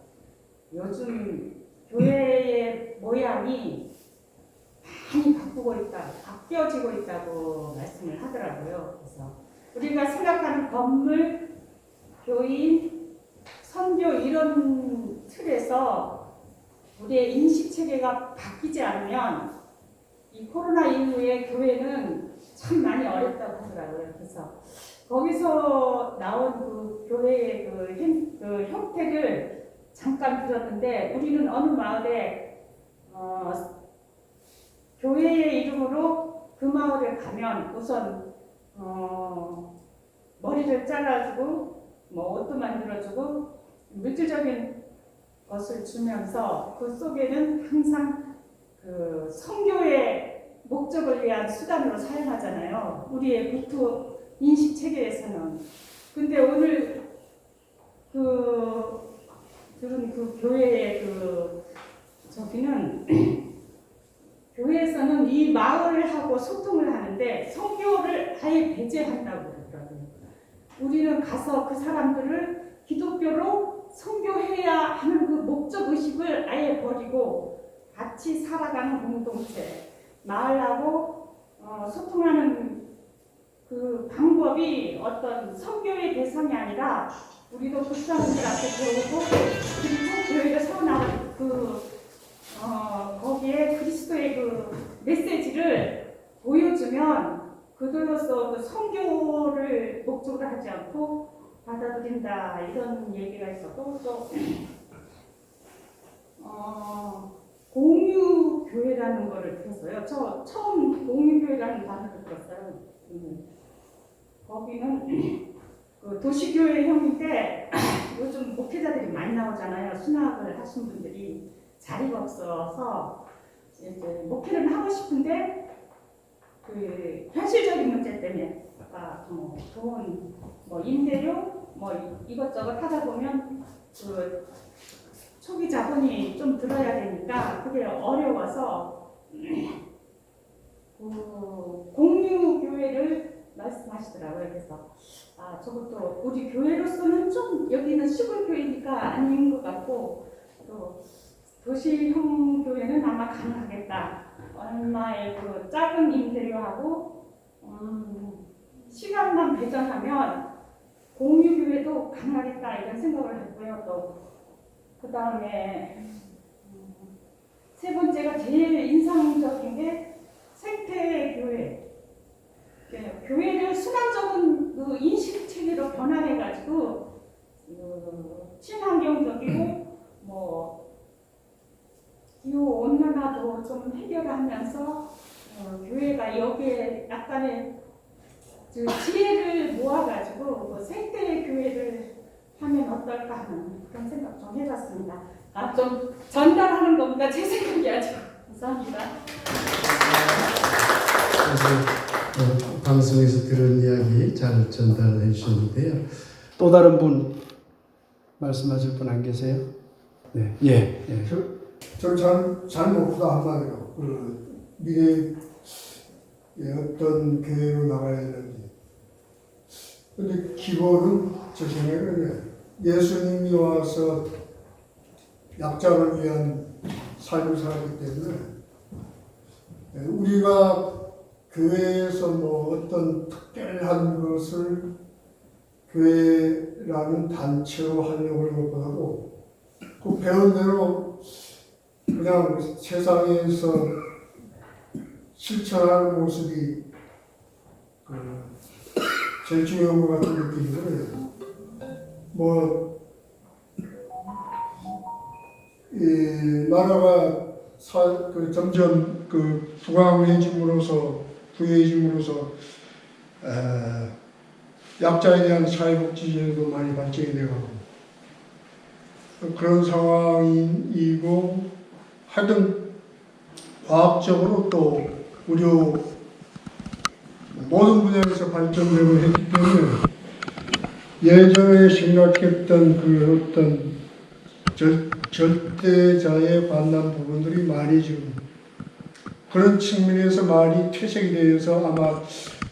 요즘 교회의 모양이 많이 바뀌어지고 있다고 말씀을 하더라고요. 그래서 우리가 생각하는 건물, 교인, 선교 이런 틀에서 우리의 인식 체계가 바뀌지 않으면 이 코로나 이후에 교회는 참 많이 어렵다고 하더라고요. 그래서 거기서 나온 그 교회의 그 형태를 잠깐 들었는데 우리는 어느 마을에 교회의 이름으로 그 마을에 가면 우선 머리를 잘라주고 옷도 만들어주고 물질적인 것을 주면서 그 속에는 항상 그 선교의 목적을 위한 수단으로 사용하잖아요. 우리의 국토 인식 체계에서는. 근데 오늘 들은 그 교회의 저기는 교회에서는 이 마을하고 소통을 하는데 선교를 아예 배제한다고 그러더라고요. 우리는 가서 그 사람들을 기독교로 선교해야 하는 그 목적 의식을 아예 버리고 같이 살아가는 공동체, 마을하고 소통하는 그 방법이 어떤 선교의 대상이 아니라 우리도 그 사람들 앞에 배우고 그리고 교회가 세워나가는 거기에 그리스도의 그 메시지를 보여주면 그들로서 그 선교를 목적으로 하지 않고 받아들인다 이런 얘기가 있었고 또 공유 교회라는 거를 들었어요. 저 처음 공유 교회라는 단어를 들었어요. 거기는 그 도시교회형인데 요즘 목회자들이 많이 나오잖아요. 순학을 하신 분들이 자리가 없어서 이제 목회를 하고 싶은데 그 현실적인 문제 때문에 아까 돈, 임대료, 이것저것 하다 보면 그 초기 자본이 좀 들어야 되니까 그게 어려워서 공유 교회를 말씀하시더라고요. 그래서 저것도 우리 교회로서는 좀 여기는 시골 교회니까 아닌 것 같고 또 도시형 교회는 아마 가능하겠다. 얼마의 그 작은 임대료하고 시간만 배정하면 공유 교회도 가능하겠다 이런 생각을 했고요. 또 그 다음에 세 번째가 제일 인상적인 게 생태교회. 교회를 순환적인 그 인식 체계로 변화해가지고 친환경적이고 기후 온난화도 좀 해결하면서 교회가 여기에 약간의 지혜를 모아가지고 생태 교회를 하면 어떨까 하는 그런 생각 좀 해봤습니다. 좀 전달하는 겁니다. 제 생각이 아주. 감사합니다. 방송에서 들은 이야기 잘 전달해 주셨는데요. 또 다른 분 말씀하실 분 안 계세요? 네. 예. 저는 잘 모르다 한마디로 미래에 어떤 교회로 나가야 되는지. 근데 기본은 제 생각에는 예수님이 와서 약자를 위한 삶을 살았기 때문에 우리가 교회에서 어떤 특별한 것을 교회라는 단체로 하려고 하는 것보다도 그 배운 대로 그냥 세상에서 실천하는 모습이 제일 중요한 것 같은 느낌이 들어요. 이 나라가 점점 부유해짐으로써 약자에 대한 사회복지제도 많이 발전이 되고 그런 상황이고 하여튼 과학적으로 또 의료 모든 분야에서 발전되고 했기 때문에 예전에 생각했던 그 어떤 절대자의 관남 부분들이 많이 지금 그런 측면에서 많이 퇴색이 되어서 아마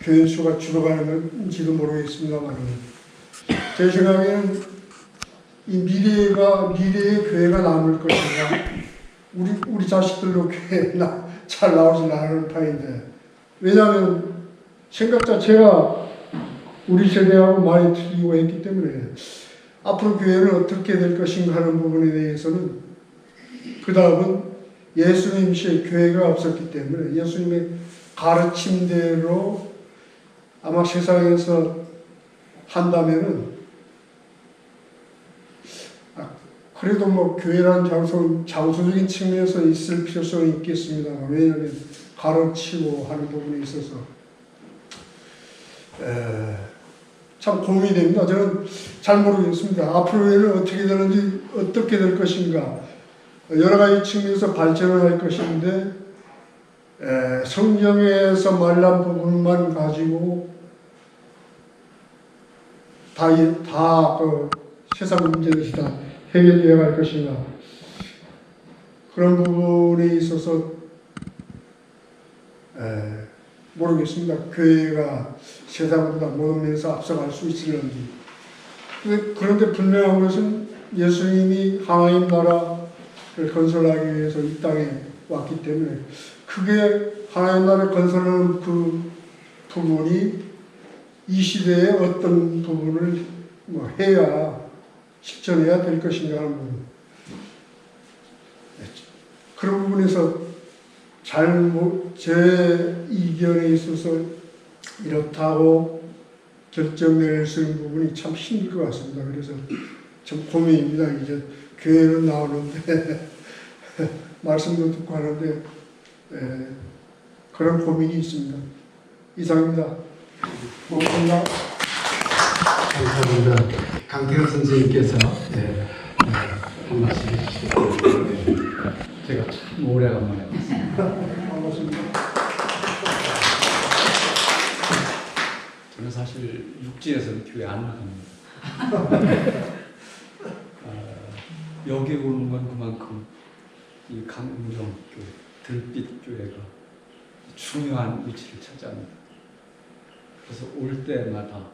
교회 수가 줄어가는 건지도 모르겠습니다만 제 생각에는 이 미래의 교회가 남을 것인가 우리 자식들로 교회 잘 나오진 않은 판인데 왜냐하면 생각 자체가 우리 세대하고 많이 틀리고 했기 때문에 앞으로 교회는 어떻게 될 것인가 하는 부분에 대해서는 그 다음은 예수님의 교회가 없었기 때문에 예수님의 가르침대로 아마 세상에서 한다면은 그래도 교회라는 장소적인 측면에서 있을 필요성이 있겠습니다만 왜냐하면 가르치고 하는 부분에 있어서 참 고민이 됩니다. 저는 잘 모르겠습니다. 앞으로는 어떻게 되는지 어떻게 될 것인가 여러 가지 측면에서 발전을 할 것인데 성경에서 말한 부분만 가지고 다 세상 문제를 다 해결되어 갈 것인가 그런 부분에 있어서 모르겠습니다. 교회가 세상보다 모든 면에서 앞서갈 수 있을는지. 그런데 분명한 것은 예수님이 하나님 나라를 건설하기 위해서 이 땅에 왔기 때문에 크게 하나님 나라를 건설하는 그 부분이 이 시대에 어떤 부분을 해야 실천해야 될 것인가 하는 부분. 그런 부분에서 제 이견에 있어서 이렇다고 결정낼 수 있는 부분이 참 힘들 것 같습니다. 그래서 참 고민입니다. 이제 교회는 나오는데 말씀도 듣고 하는데 그런 고민이 있습니다. 이상입니다. 고맙습니다. 감사합니다. 강태현 선생님께서 한 말씀 해주시죠. 제가 참 오래간만에 봤습니다. 반갑습니다. 저는 사실 육지에서는 교회 안 나갑니다. 여기 오는 건 그만큼 이 강릉정 교회, 들빛 교회가 중요한 위치를 차지합니다. 그래서 올 때마다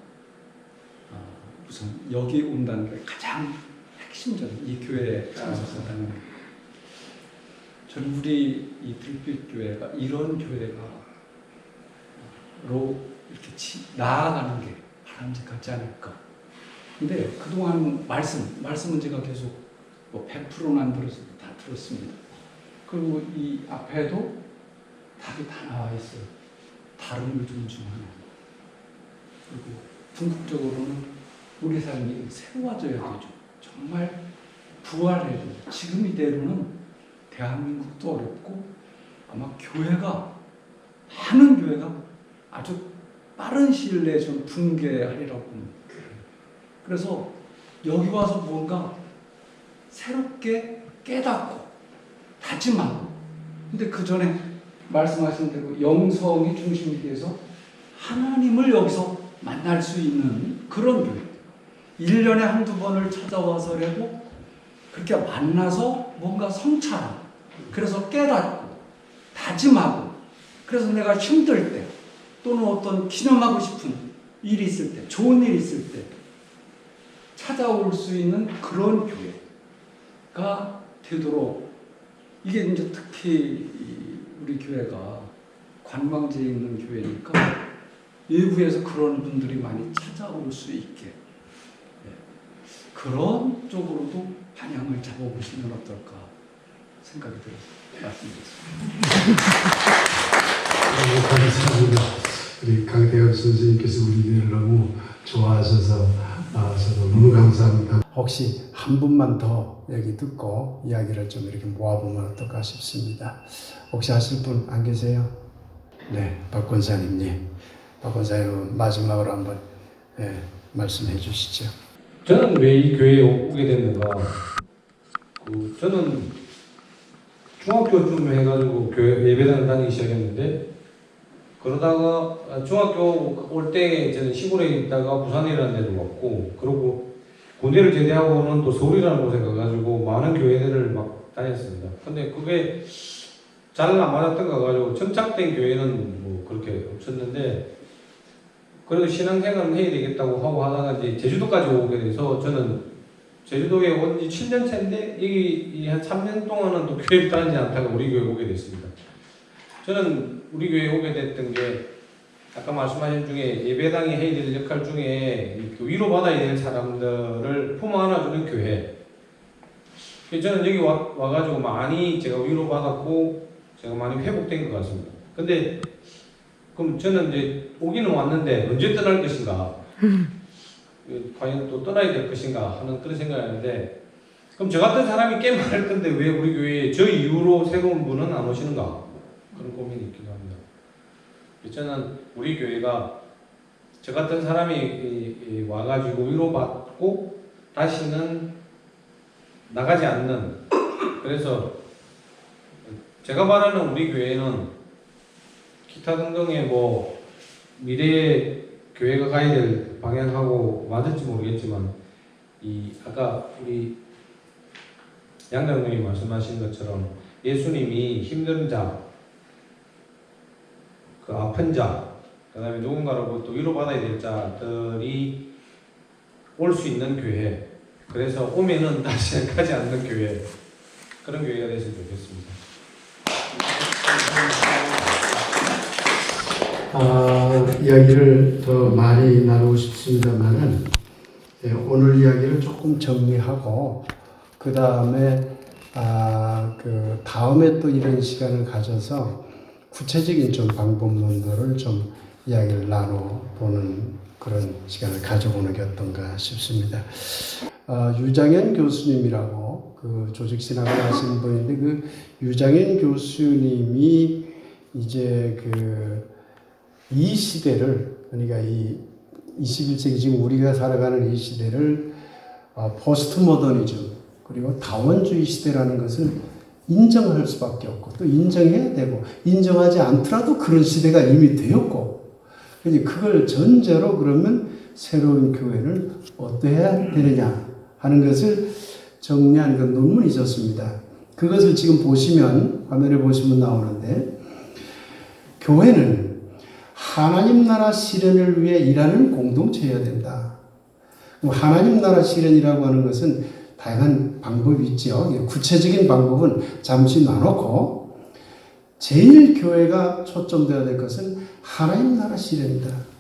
우선 여기 온다는 게 가장 핵심적인 이 교회에 참석한다는 거. 저는 우리 이 들빛 교회가 이런 교회가로 이렇게 나아가는 게 바람직하지 않을까. 근데 그동안 말씀은 제가 계속 뭐 100%는 안 들었어도 다 들었습니다. 그리고 이 앞에도 답이 다 나와 있어요. 다름을 존중하는. 그리고 궁극적으로는 우리 삶이 새로워져야 되죠. 정말 부활해야 되죠. 지금 이대로는 대한민국도 어렵고 아마 많은 교회가 아주 빠른 시일 내에 좀 붕괴하리라고 봅니다. 그래서 여기 와서 뭔가 새롭게 깨닫고 다짐하고, 근데 그 전에 말씀하신 대로 영성이 중심이 돼서 하나님을 여기서 만날 수 있는 그런 교회. 1년에 한두 번을 찾아와서라도 그렇게 만나서 뭔가 성찰하고, 그래서 깨닫고 다짐하고, 그래서 내가 힘들 때 또는 어떤 기념하고 싶은 일이 있을 때, 좋은 일이 있을 때 찾아올 수 있는 그런 교회가 되도록, 이게 이제 특히 우리 교회가 관광지에 있는 교회니까 외부에서 그런 분들이 많이 찾아올 수 있게 그런 쪽으로도 방향을 잡아보시면 어떨까 생각이 들어서 말씀드렸습니다. 감사합니다. 우리 강태현 선생님께서 우리를 너무 좋아하셔서 저도 너무 감사합니다. 혹시 한 분만 더 얘기 듣고 이야기를 좀 이렇게 모아보면 어떨까 싶습니다. 혹시 하실 분 안 계세요? 네, 박 권사님님. 박 권사님은 마지막으로 한번 말씀해 주시죠. 저는 왜 이 교회에 오게 됐는가? 저는 중학교쯤 해가지고 교회 예배당을 다니기 시작했는데, 그러다가 중학교 올 때 저는 시골에 있다가 부산이라는 데로 왔고, 그리고 군대를 제대하고는 또 서울이라는 곳에 가가지고 많은 교회들을 막 다녔습니다. 근데 그게 잘 안 맞았던 거 가지고 정착된 교회는 뭐 그렇게 없었는데, 그래도 신앙생활은 해야 되겠다고 하고 하다가 이제 제주도까지 오게 돼서, 저는 제주도에 온 지 7년 차인데 여기 한 3년 동안은 또 교회를 다니지 않다가 우리 교회에 오게 됐습니다. 저는 우리 교회에 오게 됐던 게 아까 말씀하신 중에 예배당이 해야 될 역할 중에 위로받아야 될 사람들을 품 안아주는 교회. 저는 여기 와가지고 많이 제가 위로받았고 제가 많이 회복된 것 같습니다. 근데 그럼 저는 이제 오기는 왔는데 언제 떠날 것인가, 과연 또 떠나야 될 것인가 하는 그런 생각을 하는데, 그럼 저 같은 사람이 꽤 많을 건데 왜 우리 교회에 저 이후로 새로운 분은 안 오시는가, 그런 고민이 있기도 합니다. 저는 우리 교회가 저 같은 사람이 와가지고 위로받고 다시는 나가지 않는, 그래서 제가 말하는 우리 교회는 기타 등등의 뭐 미래의 교회가 가야 될 방향하고 맞을지 모르겠지만, 이 아까 우리 양 장로님이 말씀하신 것처럼 예수님이 힘든 자, 그 아픈 자, 그 다음에 누군가로부터 위로받아야 될 자들이 올 수 있는 교회, 그래서 오면은 다시 가지 않는 교회, 그런 교회가 됐으면 좋겠습니다. 이야기를 더 많이 나누고 싶습니다만은 오늘 이야기를 조금 정리하고 그 다음에 다음에 또 이런 시간을 가져서 구체적인 좀 방법론들을 좀 이야기를 나눠보는 그런 시간을 가져보는 게 어떤가 싶습니다. 유장현 교수님이라고 그 조직신학을 하시는 분인데 그 유장현 교수님이 이제 이 시대를 그러니까 이 21세기 지금 우리가 살아가는 이 시대를 포스트 모더니즘 그리고 다원주의 시대라는 것을 인정할 수밖에 없고 또 인정해야 되고 인정하지 않더라도 그런 시대가 이미 되었고 그걸 전제로 그러면 새로운 교회는 어떠해야 되느냐 하는 것을 정리한 그 논문이 있었습니다. 그것을 지금 보시면 화면에 보시면 나오는데 교회는 하나님 나라 실현을 위해 일하는 공동체여야 된다. 하나님 나라 실현이라고 하는 것은 다양한 방법이 있죠. 구체적인 방법은 잠시 놔놓고 제일 교회가 초점되어야 될 것은 하나님 나라 실현이다.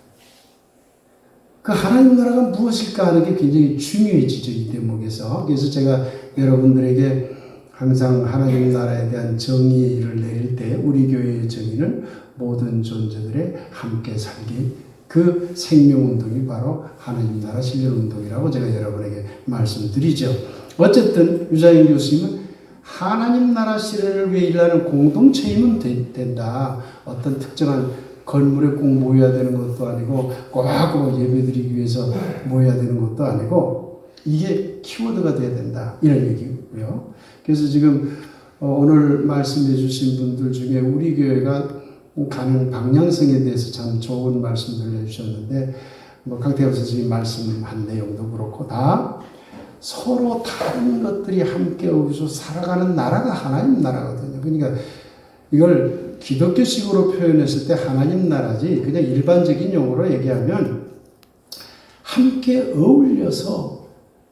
그 하나님 나라가 무엇일까 하는 게 굉장히 중요해지죠. 이 대목에서. 그래서 제가 여러분들에게 항상 하나님 나라에 대한 정의를 내릴 때 우리 교회의 정의는 모든 존재들의 함께 살기 그 생명운동이 바로 하나님 나라 실현운동이라고 제가 여러분에게 말씀드리죠. 어쨌든 유장현 교수님은 하나님 나라 실현을 위해 일하는 공동체이면 된다. 어떤 특정한 건물에 꼭 모여야 되는 것도 아니고 꼭 예배드리기 위해서 모여야 되는 것도 아니고 이게 키워드가 돼야 된다. 이런 얘기고요. 그래서 지금 오늘 말씀해 주신 분들 중에 우리 교회가 가는 방향성에 대해서 참 좋은 말씀들을 해주셨는데 강태엽 선생님이 말씀한 내용도 그렇고 다 서로 다른 것들이 함께 어우러져 살아가는 나라가 하나님 나라거든요. 그러니까 이걸 기독교식으로 표현했을 때 하나님 나라지 그냥 일반적인 용어로 얘기하면 함께 어울려서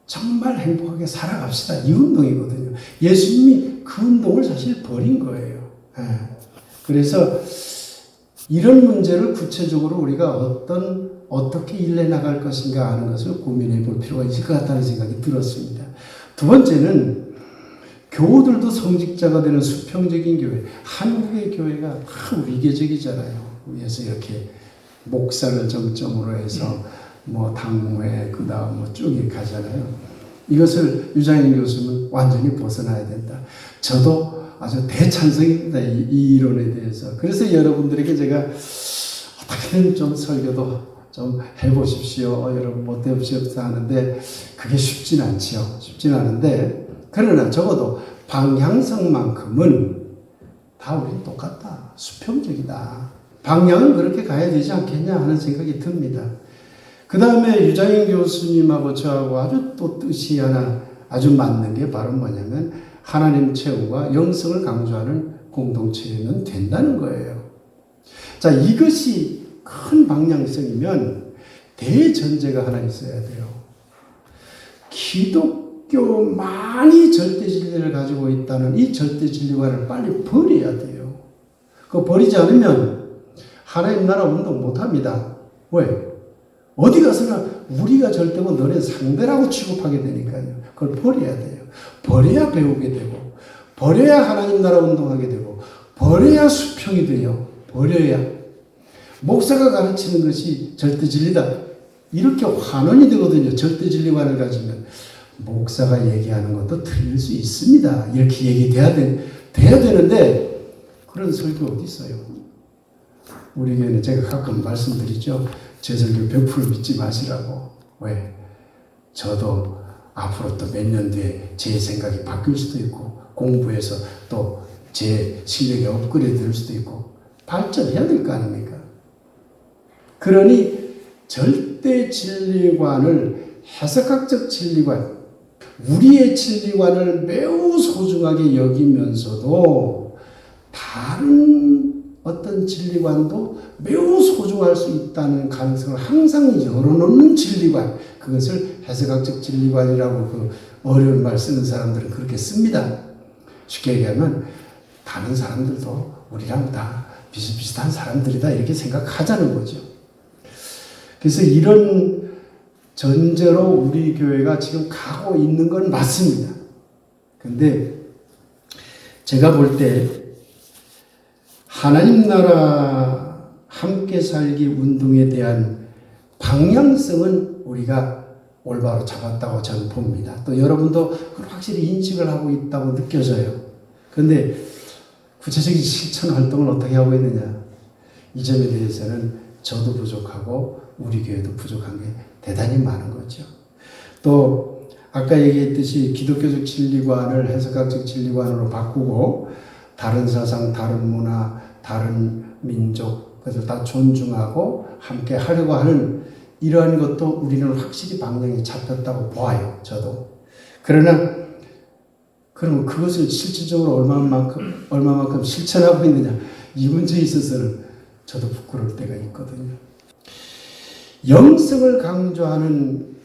정말 행복하게 살아갑시다. 이 운동이거든요. 예수님이 그 운동을 사실 버린 거예요. 그래서 이런 문제를 구체적으로 우리가 어떻게 일해 나갈 것인가 하는 것을 고민해 볼 필요가 있을 것 같다는 생각이 들었습니다. 두 번째는 교우들도 성직자가 되는 수평적인 교회. 한국의 교회가 다 위계적이잖아요. 위에서 이렇게 목사를 정점으로 해서 당회 그다음 쭉 이렇게 가잖아요. 이것을 유장현 교수는 완전히 벗어나야 된다. 저도 아주 대찬성입니다. 이 이론에 대해서. 그래서 여러분들에게 제가 어떻게든 좀 설교도 좀 해보십시오. 여러분 못 해보십시오 하는데 그게 쉽진 않지요. 쉽진 않은데 그러나 적어도 방향성만큼은 다 우리 똑같다. 수평적이다. 방향은 그렇게 가야 되지 않겠냐 하는 생각이 듭니다. 그 다음에 유장현 교수님하고 저하고 아주 또 뜻이 하나 아주 맞는 게 바로 뭐냐면 하나님 체험과 영성을 강조하는 공동체는 된다는 거예요. 자, 이것이 큰 방향성이면 대전제가 하나 있어야 돼요. 기독교만이 절대진리를 가지고 있다는 이 절대진리관을 빨리 버려야 돼요. 그거 버리지 않으면 하나님 나라 운동 못합니다. 왜? 어디 가서나 우리가 절대고 너네 상대라고 취급하게 되니까요. 그걸 버려야 돼요. 버려야 배우게 되고 버려야 하나님 나라 운동하게 되고 버려야 수평이 돼요. 버려야. 목사가 가르치는 것이 절대진리다. 이렇게 환원이 되거든요. 절대진리관을 가지면. 목사가 얘기하는 것도 틀릴 수 있습니다. 이렇게 얘기돼야 되는데 그런 설교 어디 있어요? 우리 교회는 제가 가끔 말씀드리죠. 제 설교 100% 믿지 마시라고. 왜? 저도 앞으로 또 몇 년 뒤에 제 생각이 바뀔 수도 있고 공부해서 또 제 실력이 업그레이드 될 수도 있고 발전해야 될 거 아닙니까? 그러니 절대 진리관을 해석학적 진리관, 우리의 진리관을 매우 소중하게 여기면서도 다른 어떤 진리관도 매우 소중할 수 있다는 가능성을 항상 열어놓는 진리관, 그것을 해석학적 진리관이라고 그 어려운 말 쓰는 사람들은 그렇게 씁니다. 쉽게 얘기하면 다른 사람들도 우리랑 다 비슷비슷한 사람들이다 이렇게 생각하자는 거죠. 그래서 이런 전제로 우리 교회가 지금 가고 있는 건 맞습니다. 근데 제가 볼 때 하나님 나라 함께 살기 운동에 대한 방향성은 우리가 올바로 잡았다고 저는 봅니다. 또 여러분도 그걸 확실히 인식을 하고 있다고 느껴져요. 그런데 구체적인 실천 활동을 어떻게 하고 있느냐? 이 점에 대해서는 저도 부족하고 우리 교회도 부족한 게 대단히 많은 거죠. 또 아까 얘기했듯이 기독교적 진리관을 해석학적 진리관으로 바꾸고 다른 사상, 다른 문화, 다른 민족 그것을 다 존중하고 함께 하려고 하는 이러한 것도 우리는 확실히 방향이 잡혔다고 봐요. 저도. 그러나 그럼 그것을 실질적으로 얼마만큼 실천하고 있느냐 이 문제에 있어서는 저도 부끄러울 때가 있거든요. 영성을 강조하는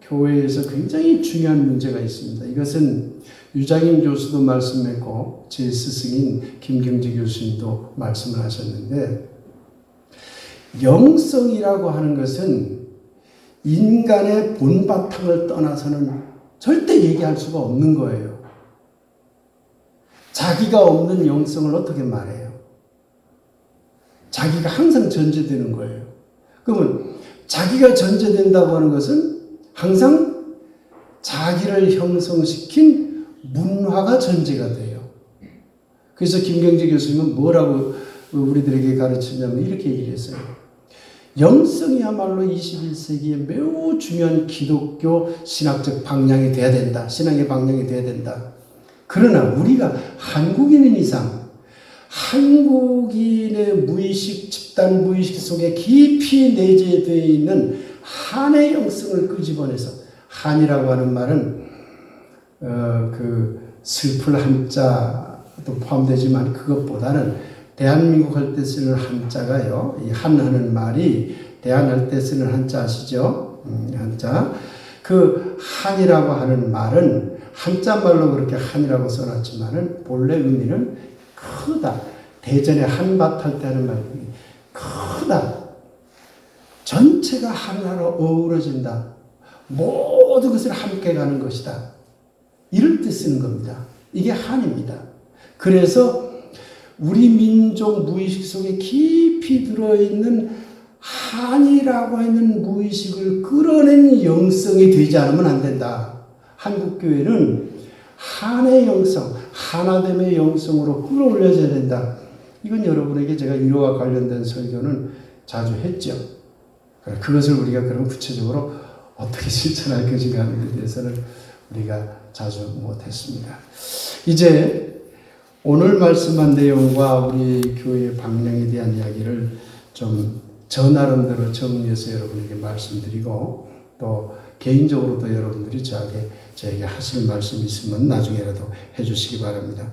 교회에서 굉장히 중요한 문제가 있습니다. 이것은 유장임 교수도 말씀했고 제 스승인 김경재 교수님도 말씀을 하셨는데 영성이라고 하는 것은 인간의 본바탕을 떠나서는 절대 얘기할 수가 없는 거예요. 자기가 없는 영성을 어떻게 말해요? 자기가 항상 전제되는 거예요. 그러면 자기가 전제된다고 하는 것은 항상 자기를 형성시킨 문화가 전제가 돼요. 그래서 김경재 교수님은 뭐라고 우리들에게 가르치냐면 이렇게 얘기를 했어요. 영성이야말로 21세기에 매우 중요한 기독교 신학적 방향이 돼야 된다. 신앙의 방향이 돼야 된다. 그러나 우리가 한국인인 이상 한국인의 무의식, 집단 무의식 속에 깊이 내재되어 있는 한의 영성을 끄집어내서 한이라고 하는 말은 그 슬플 한자도 포함되지만 그것보다는 대한민국 할 때 쓰는 한자가요. 이 한하는 말이 대한할 때 쓰는 한자 아시죠? 한자. 그 한이라고 하는 말은 한자말로 그렇게 한이라고 써놨지만은 본래 의미는 크다. 대전에 한밭 할 때 하는 말이 크다. 전체가 하나로 어우러진다. 모든 것을 함께 가는 것이다. 이럴 때 쓰는 겁니다. 이게 한입니다. 그래서 우리 민족 무의식 속에 깊이 들어있는 한이라고 하는 무의식을 끌어낸 영성이 되지 않으면 안 된다. 한국교회는 한의 영성, 하나됨의 영성으로 끌어올려져야 된다. 이건 여러분에게 제가 이와 관련된 설교는 자주 했죠. 그것을 우리가 그럼 구체적으로 어떻게 실천할 것인가 하는 데 대해서는 우리가 자주 못했습니다. 이제 오늘 말씀한 내용과 우리 교회의 방향에 대한 이야기를 좀 저 나름대로 정리해서 여러분에게 말씀드리고 또 개인적으로도 여러분들이 저에게 하실 말씀이 있으면 나중에라도 해주시기 바랍니다.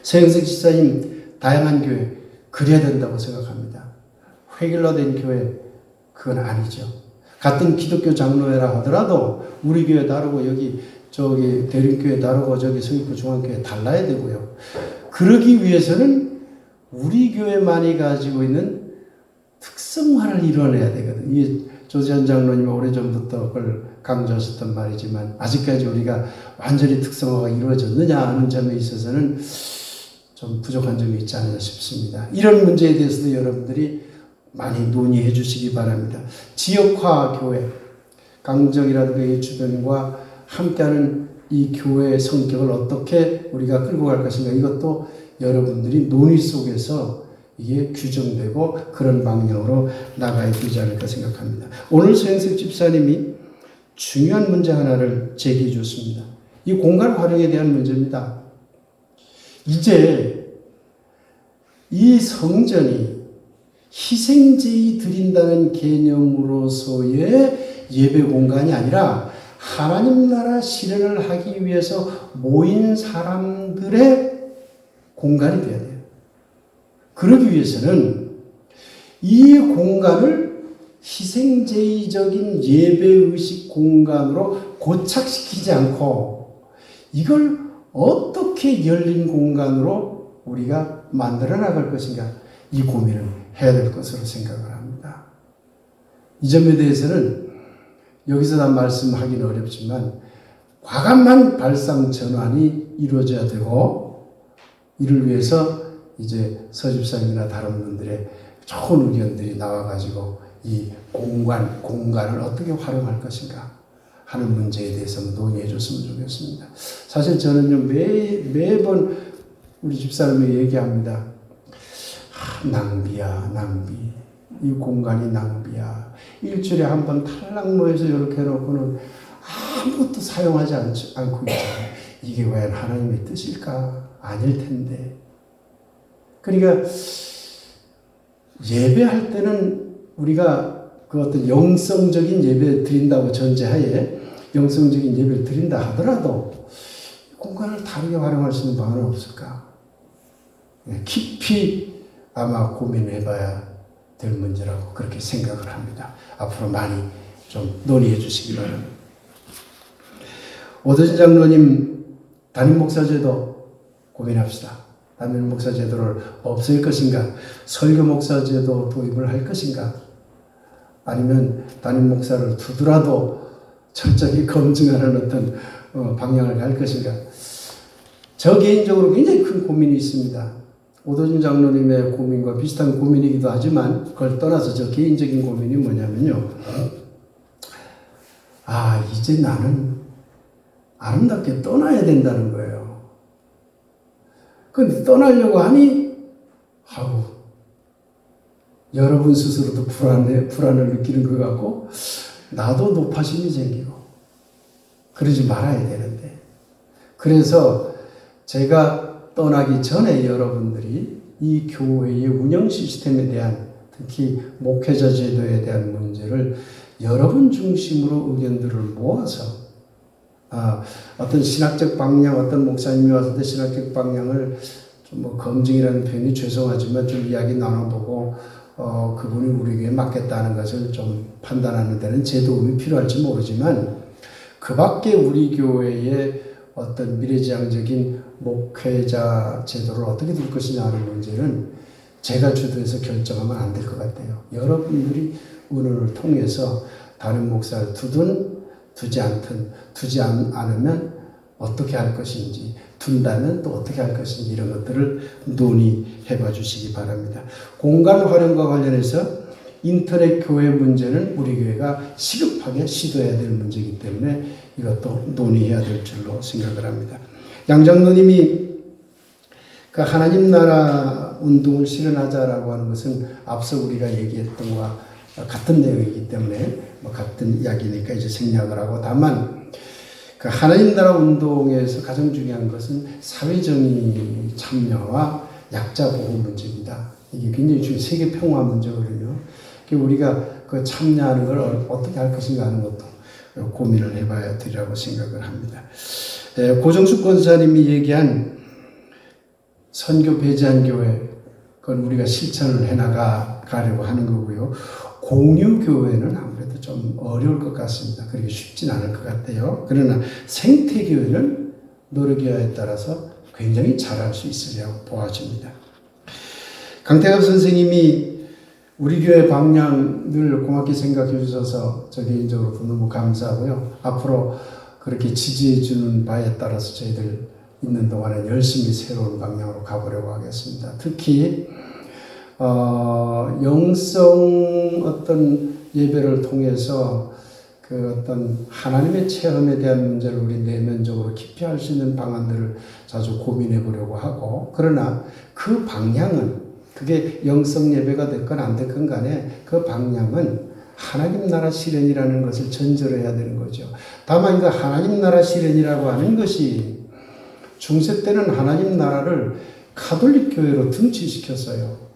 서영석 집사님 다양한 교회 그래야 된다고 생각합니다. 획일화된 교회 그건 아니죠. 같은 기독교 장로회라 하더라도 우리 교회 다르고 저기 대림교회 다르고 저기 서귀포 중앙교회 달라야 되고요. 그러기 위해서는 우리 교회만이 가지고 있는 특성화를 이뤄내야 되거든요. 이게 조지현 장로님이 오래전부터 그걸 강조하셨던 말이지만 아직까지 우리가 완전히 특성화가 이루어졌느냐 하는 점에 있어서는 좀 부족한 점이 있지 않나 싶습니다. 이런 문제에 대해서도 여러분들이 많이 논의해 주시기 바랍니다. 지역화 교회, 강정이라든가 이 주변과 함께하는 이 교회의 성격을 어떻게 우리가 끌고 갈 것인가 이것도 여러분들이 논의 속에서 이게 규정되고 그런 방향으로 나가야 되지 않을까 생각합니다. 오늘 서영석 집사님이 중요한 문제 하나를 제기해 줬습니다. 이 공간 활용에 대한 문제입니다. 이제 이 성전이 희생제의 드린다는 개념으로서의 예배 공간이 아니라 하나님 나라 실현을 하기 위해서 모인 사람들의 공간이 되어야 돼요. 그러기 위해서는 이 공간을 희생제의적인 예배의식 공간으로 고착시키지 않고 이걸 어떻게 열린 공간으로 우리가 만들어 나갈 것인가 이 고민을 해야 될 것으로 생각을 합니다. 이 점에 대해서는 여기서 다 말씀하기는 어렵지만 과감한 발상 전환이 이루어져야 되고 이를 위해서 이제 서 집사님이나 다른 분들의 좋은 의견들이 나와가지고 이 공간을 어떻게 활용할 것인가 하는 문제에 대해서 논의해 줬으면 좋겠습니다. 사실 저는요, 매번 우리 집사람이 얘기합니다. 낭비야, 낭비. 이 공간이 낭비야. 일주일에 한 번 탈락 모여서 이렇게 해놓고는 아무것도 사용하지 않고 있잖아요. 이게 과연 하나님의 뜻일까? 아닐 텐데. 그러니까 예배할 때는 우리가 그 어떤 영성적인 예배를 드린다고 전제하에 영성적인 예배를 드린다 하더라도 공간을 다르게 활용할 수 있는 방안은 없을까? 깊이 아마 고민해봐야 될 문제라고 그렇게 생각을 합니다. 앞으로 많이 좀 논의해 주시기 바랍니다. 오도진 장로님 담임 목사 제도 고민합시다. 담임 목사 제도를 없앨 것인가? 설교 목사 제도 도입을 할 것인가? 아니면 담임 목사를 두더라도 철저히 검증하는 어떤 방향을 갈 것인가? 저 개인적으로 굉장히 큰 고민이 있습니다. 오도진 장로님의 고민과 비슷한 고민이기도 하지만 그걸 떠나서 저 개인적인 고민이 뭐냐면요. 이제 나는 아름답게 떠나야 된다는 거예요. 근데 떠나려고 하니 여러분 스스로도 불안을 느끼는 것 같고 나도 노파심이 생기고 그러지 말아야 되는데 그래서 제가 떠나기 전에 여러분들이 이 교회의 운영 시스템에 대한 특히 목회자 제도에 대한 문제를 여러분 중심으로 의견들을 모아서 어떤 신학적 방향, 어떤 목사님이 왔을 때 신학적 방향을 좀 검증이라는 표현이 죄송하지만 좀 이야기 나눠보고 그분이 우리에게 맞겠다는 것을 좀 판단하는 데는 제 도움이 필요할지 모르지만 그 밖에 우리 교회의 어떤 미래지향적인 목회자 제도를 어떻게 둘 것이냐 하는 문제는 제가 주도해서 결정하면 안 될 것 같아요. 여러분들이 의논을 통해서 다른 목사를 두지 않으면 어떻게 할 것인지, 둔다면 또 어떻게 할 것인지 이런 것들을 논의해 봐 주시기 바랍니다. 공간 활용과 관련해서 인터넷 교회 문제는 우리 교회가 시급하게 시도해야 될 문제이기 때문에 이것도 논의해야 될 줄로 생각을 합니다. 양 장로님이 그 하나님 나라 운동을 실현하자라고 하는 것은 앞서 우리가 얘기했던 것과 같은 내용이기 때문에 같은 이야기니까 이제 생략을 하고 다만 그 하나님 나라 운동에서 가장 중요한 것은 사회정의 참여와 약자 보호 문제입니다. 이게 굉장히 중요한 세계 평화 문제거든요. 우리가 그 참여하는 걸 어떻게 할 것인가 하는 것도 고민을 해봐야 되리라고 생각을 합니다. 고정숙 권사님이 얘기한 선교 배제한 교회, 그건 우리가 실천을 해나가려고 하는 거고요. 공유교회는 아무래도 좀 어려울 것 같습니다. 그렇게 쉽진 않을 것 같아요. 그러나 생태교회는 노력에 따라서 굉장히 잘할 수 있으리라고 보아집니다. 강태갑 선생님이 우리 교회 방향 늘 고맙게 생각해 주셔서 저 개인적으로 너무 감사하고요. 앞으로 그렇게 지지해 주는 바에 따라서 저희들 있는 동안에 열심히 새로운 방향으로 가보려고 하겠습니다. 특히 영성 어떤 예배를 통해서 그 어떤 하나님의 체험에 대한 문제를 우리 내면적으로 깊이 할 수 있는 방안들을 자주 고민해 보려고 하고 그러나 그 방향은 그게 영성 예배가 됐건 안 됐건 간에 그 방향은 하나님 나라 실현이라는 것을 전제로 해야 되는 거죠. 다만 그 하나님 나라 실현이라고 하는 것이 중세 때는 하나님 나라를 가톨릭 교회로 등치시켰어요.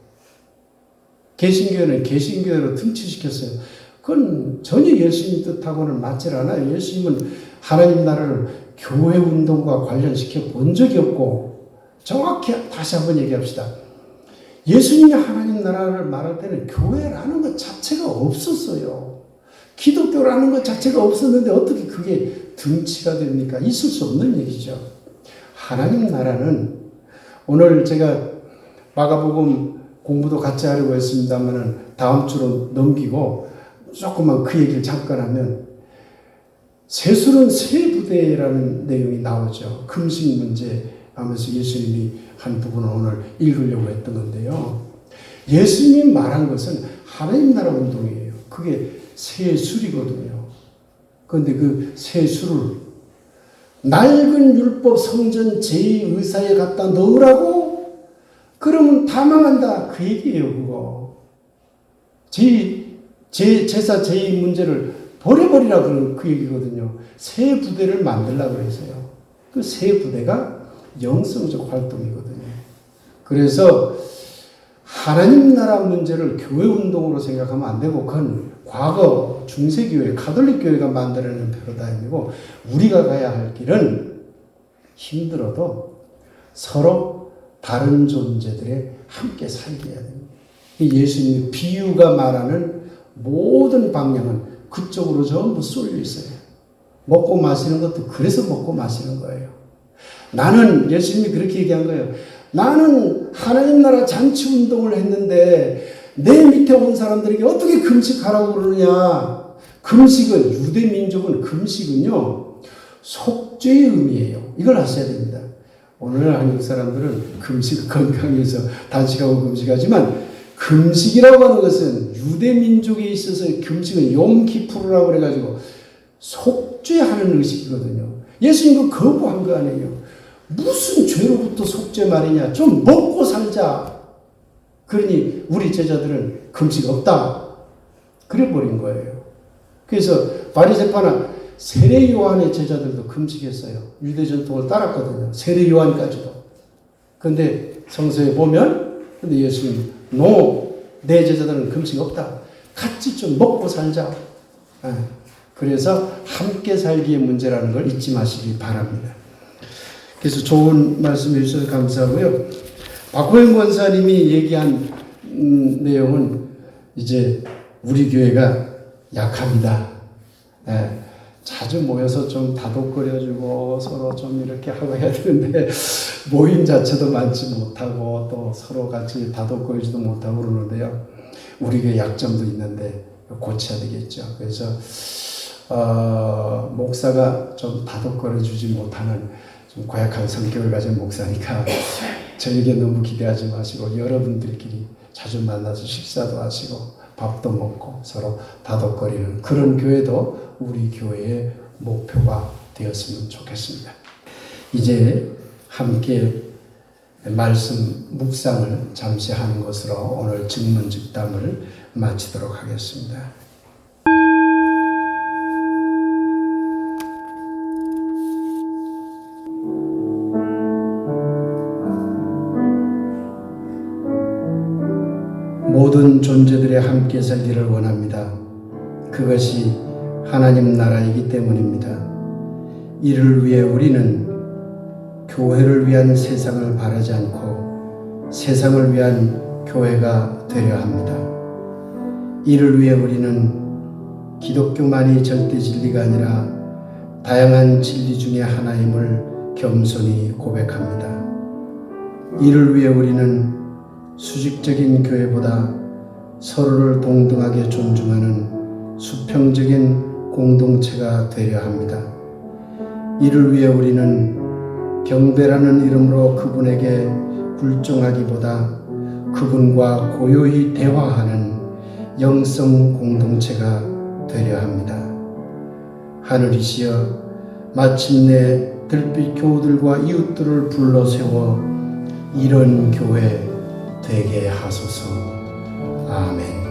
개신교회는 개신교회로 등치시켰어요. 그건 전혀 예수님 뜻하고는 맞질 않아요. 예수님은 하나님 나라를 교회 운동과 관련시켜 본 적이 없고 정확히 다시 한번 얘기합시다. 예수님이 하나님 나라를 말할 때는 교회라는 것 자체가 없었어요. 기독교라는 것 자체가 없었는데 어떻게 그게 등치가 됩니까? 있을 수 없는 얘기죠. 하나님 나라는 오늘 제가 마가복음 공부도 같이 하려고 했습니다만 다음 주로 넘기고 조금만 그 얘기를 잠깐 하면 세술은 세 부대라는 내용이 나오죠. 금식 문제 하면서 예수님이 한 부분을 오늘 읽으려고 했던 건데요. 예수님이 말한 것은 하나님 나라 운동이에요. 그게 세술이거든요. 그런데 그 세술을 낡은 율법 성전 제2의사에 갖다 넣으라고? 그러면 다 망한다. 그 얘기예요, 그거. 제사 제2 문제를 버려버리라 그 얘기거든요. 새 부대를 만들려고 그랬어요. 그 새 부대가 영성적 활동이거든요. 그래서 하나님 나라 문제를 교회 운동으로 생각하면 안 되고 그건 과거 중세교회, 가톨릭 교회가 만들어낸 패러다임이고 우리가 가야 할 길은 힘들어도 서로 다른 존재들에 함께 살게 해야 됩니다. 예수님의 비유가 말하는 모든 방향은 그쪽으로 전부 쏠려 있어요. 먹고 마시는 것도 그래서 먹고 마시는 거예요. 나는 예수님이 그렇게 얘기한 거예요. 나는 하나님 나라 잔치 운동을 했는데 내 밑에 온 사람들에게 어떻게 금식하라고 그러느냐. 금식은 유대 민족은 금식은요 속죄의 의미예요. 이걸 아셔야 됩니다. 오늘 한국 사람들은 금식을 건강히 위해서 단식하고 금식하지만 금식이라고 하는 것은 유대 민족에 있어서 금식은 욤키푸르라고 그래가지고 속죄하는 의식이거든요. 예수님은 거부한 거 아니에요. 무슨 죄로부터 속죄 말이냐. 좀 먹고 살자. 그러니 우리 제자들은 금식 없다. 그래버린 거예요. 그래서 바리새파나 세례 요한의 제자들도 금식했어요. 유대 전통을 따랐거든요. 세례 요한까지도. 근데 성서에 보면 근데 예수님 내 제자들은 금식 없다. 같이 좀 먹고 살자. 그래서 함께 살기의 문제라는 걸 잊지 마시기 바랍니다. 그래서 좋은 말씀 해주셔서 감사하고요. 박호영 권사님이 얘기한 내용은 이제 우리 교회가 약합니다. 자주 모여서 좀 다독거려주고 서로 좀 이렇게 하고 해야 되는데 모임 자체도 많지 못하고 또 서로 같이 다독거리지도 못하고 그러는데요. 우리 교회 약점도 있는데 고쳐야 되겠죠. 그래서 목사가 좀 다독거려주지 못하는 좀 고약한 성격을 가진 목사니까 저에게 너무 기대하지 마시고 여러분들끼리 자주 만나서 식사도 하시고 밥도 먹고 서로 다독거리는 그런 교회도 우리 교회의 목표가 되었으면 좋겠습니다. 이제 함께 말씀 묵상을 잠시 하는 것으로 오늘 증문즉담을 마치도록 하겠습니다. 모든 존재들의 함께 살기를 원합니다. 그것이 하나님 나라이기 때문입니다. 이를 위해 우리는 교회를 위한 세상을 바라지 않고 세상을 위한 교회가 되려 합니다. 이를 위해 우리는 기독교만이 절대 진리가 아니라 다양한 진리 중에 하나임을 겸손히 고백합니다. 이를 위해 우리는 수직적인 교회보다 서로를 동등하게 존중하는 수평적인 공동체가 되려 합니다. 이를 위해 우리는 경배라는 이름으로 그분에게 굴종하기보다 그분과 고요히 대화하는 영성 공동체가 되려 합니다. 하늘이시여, 마침내 들빛 교우들과 이웃들을 불러 세워 이런 교회 되게 하소서. 아멘.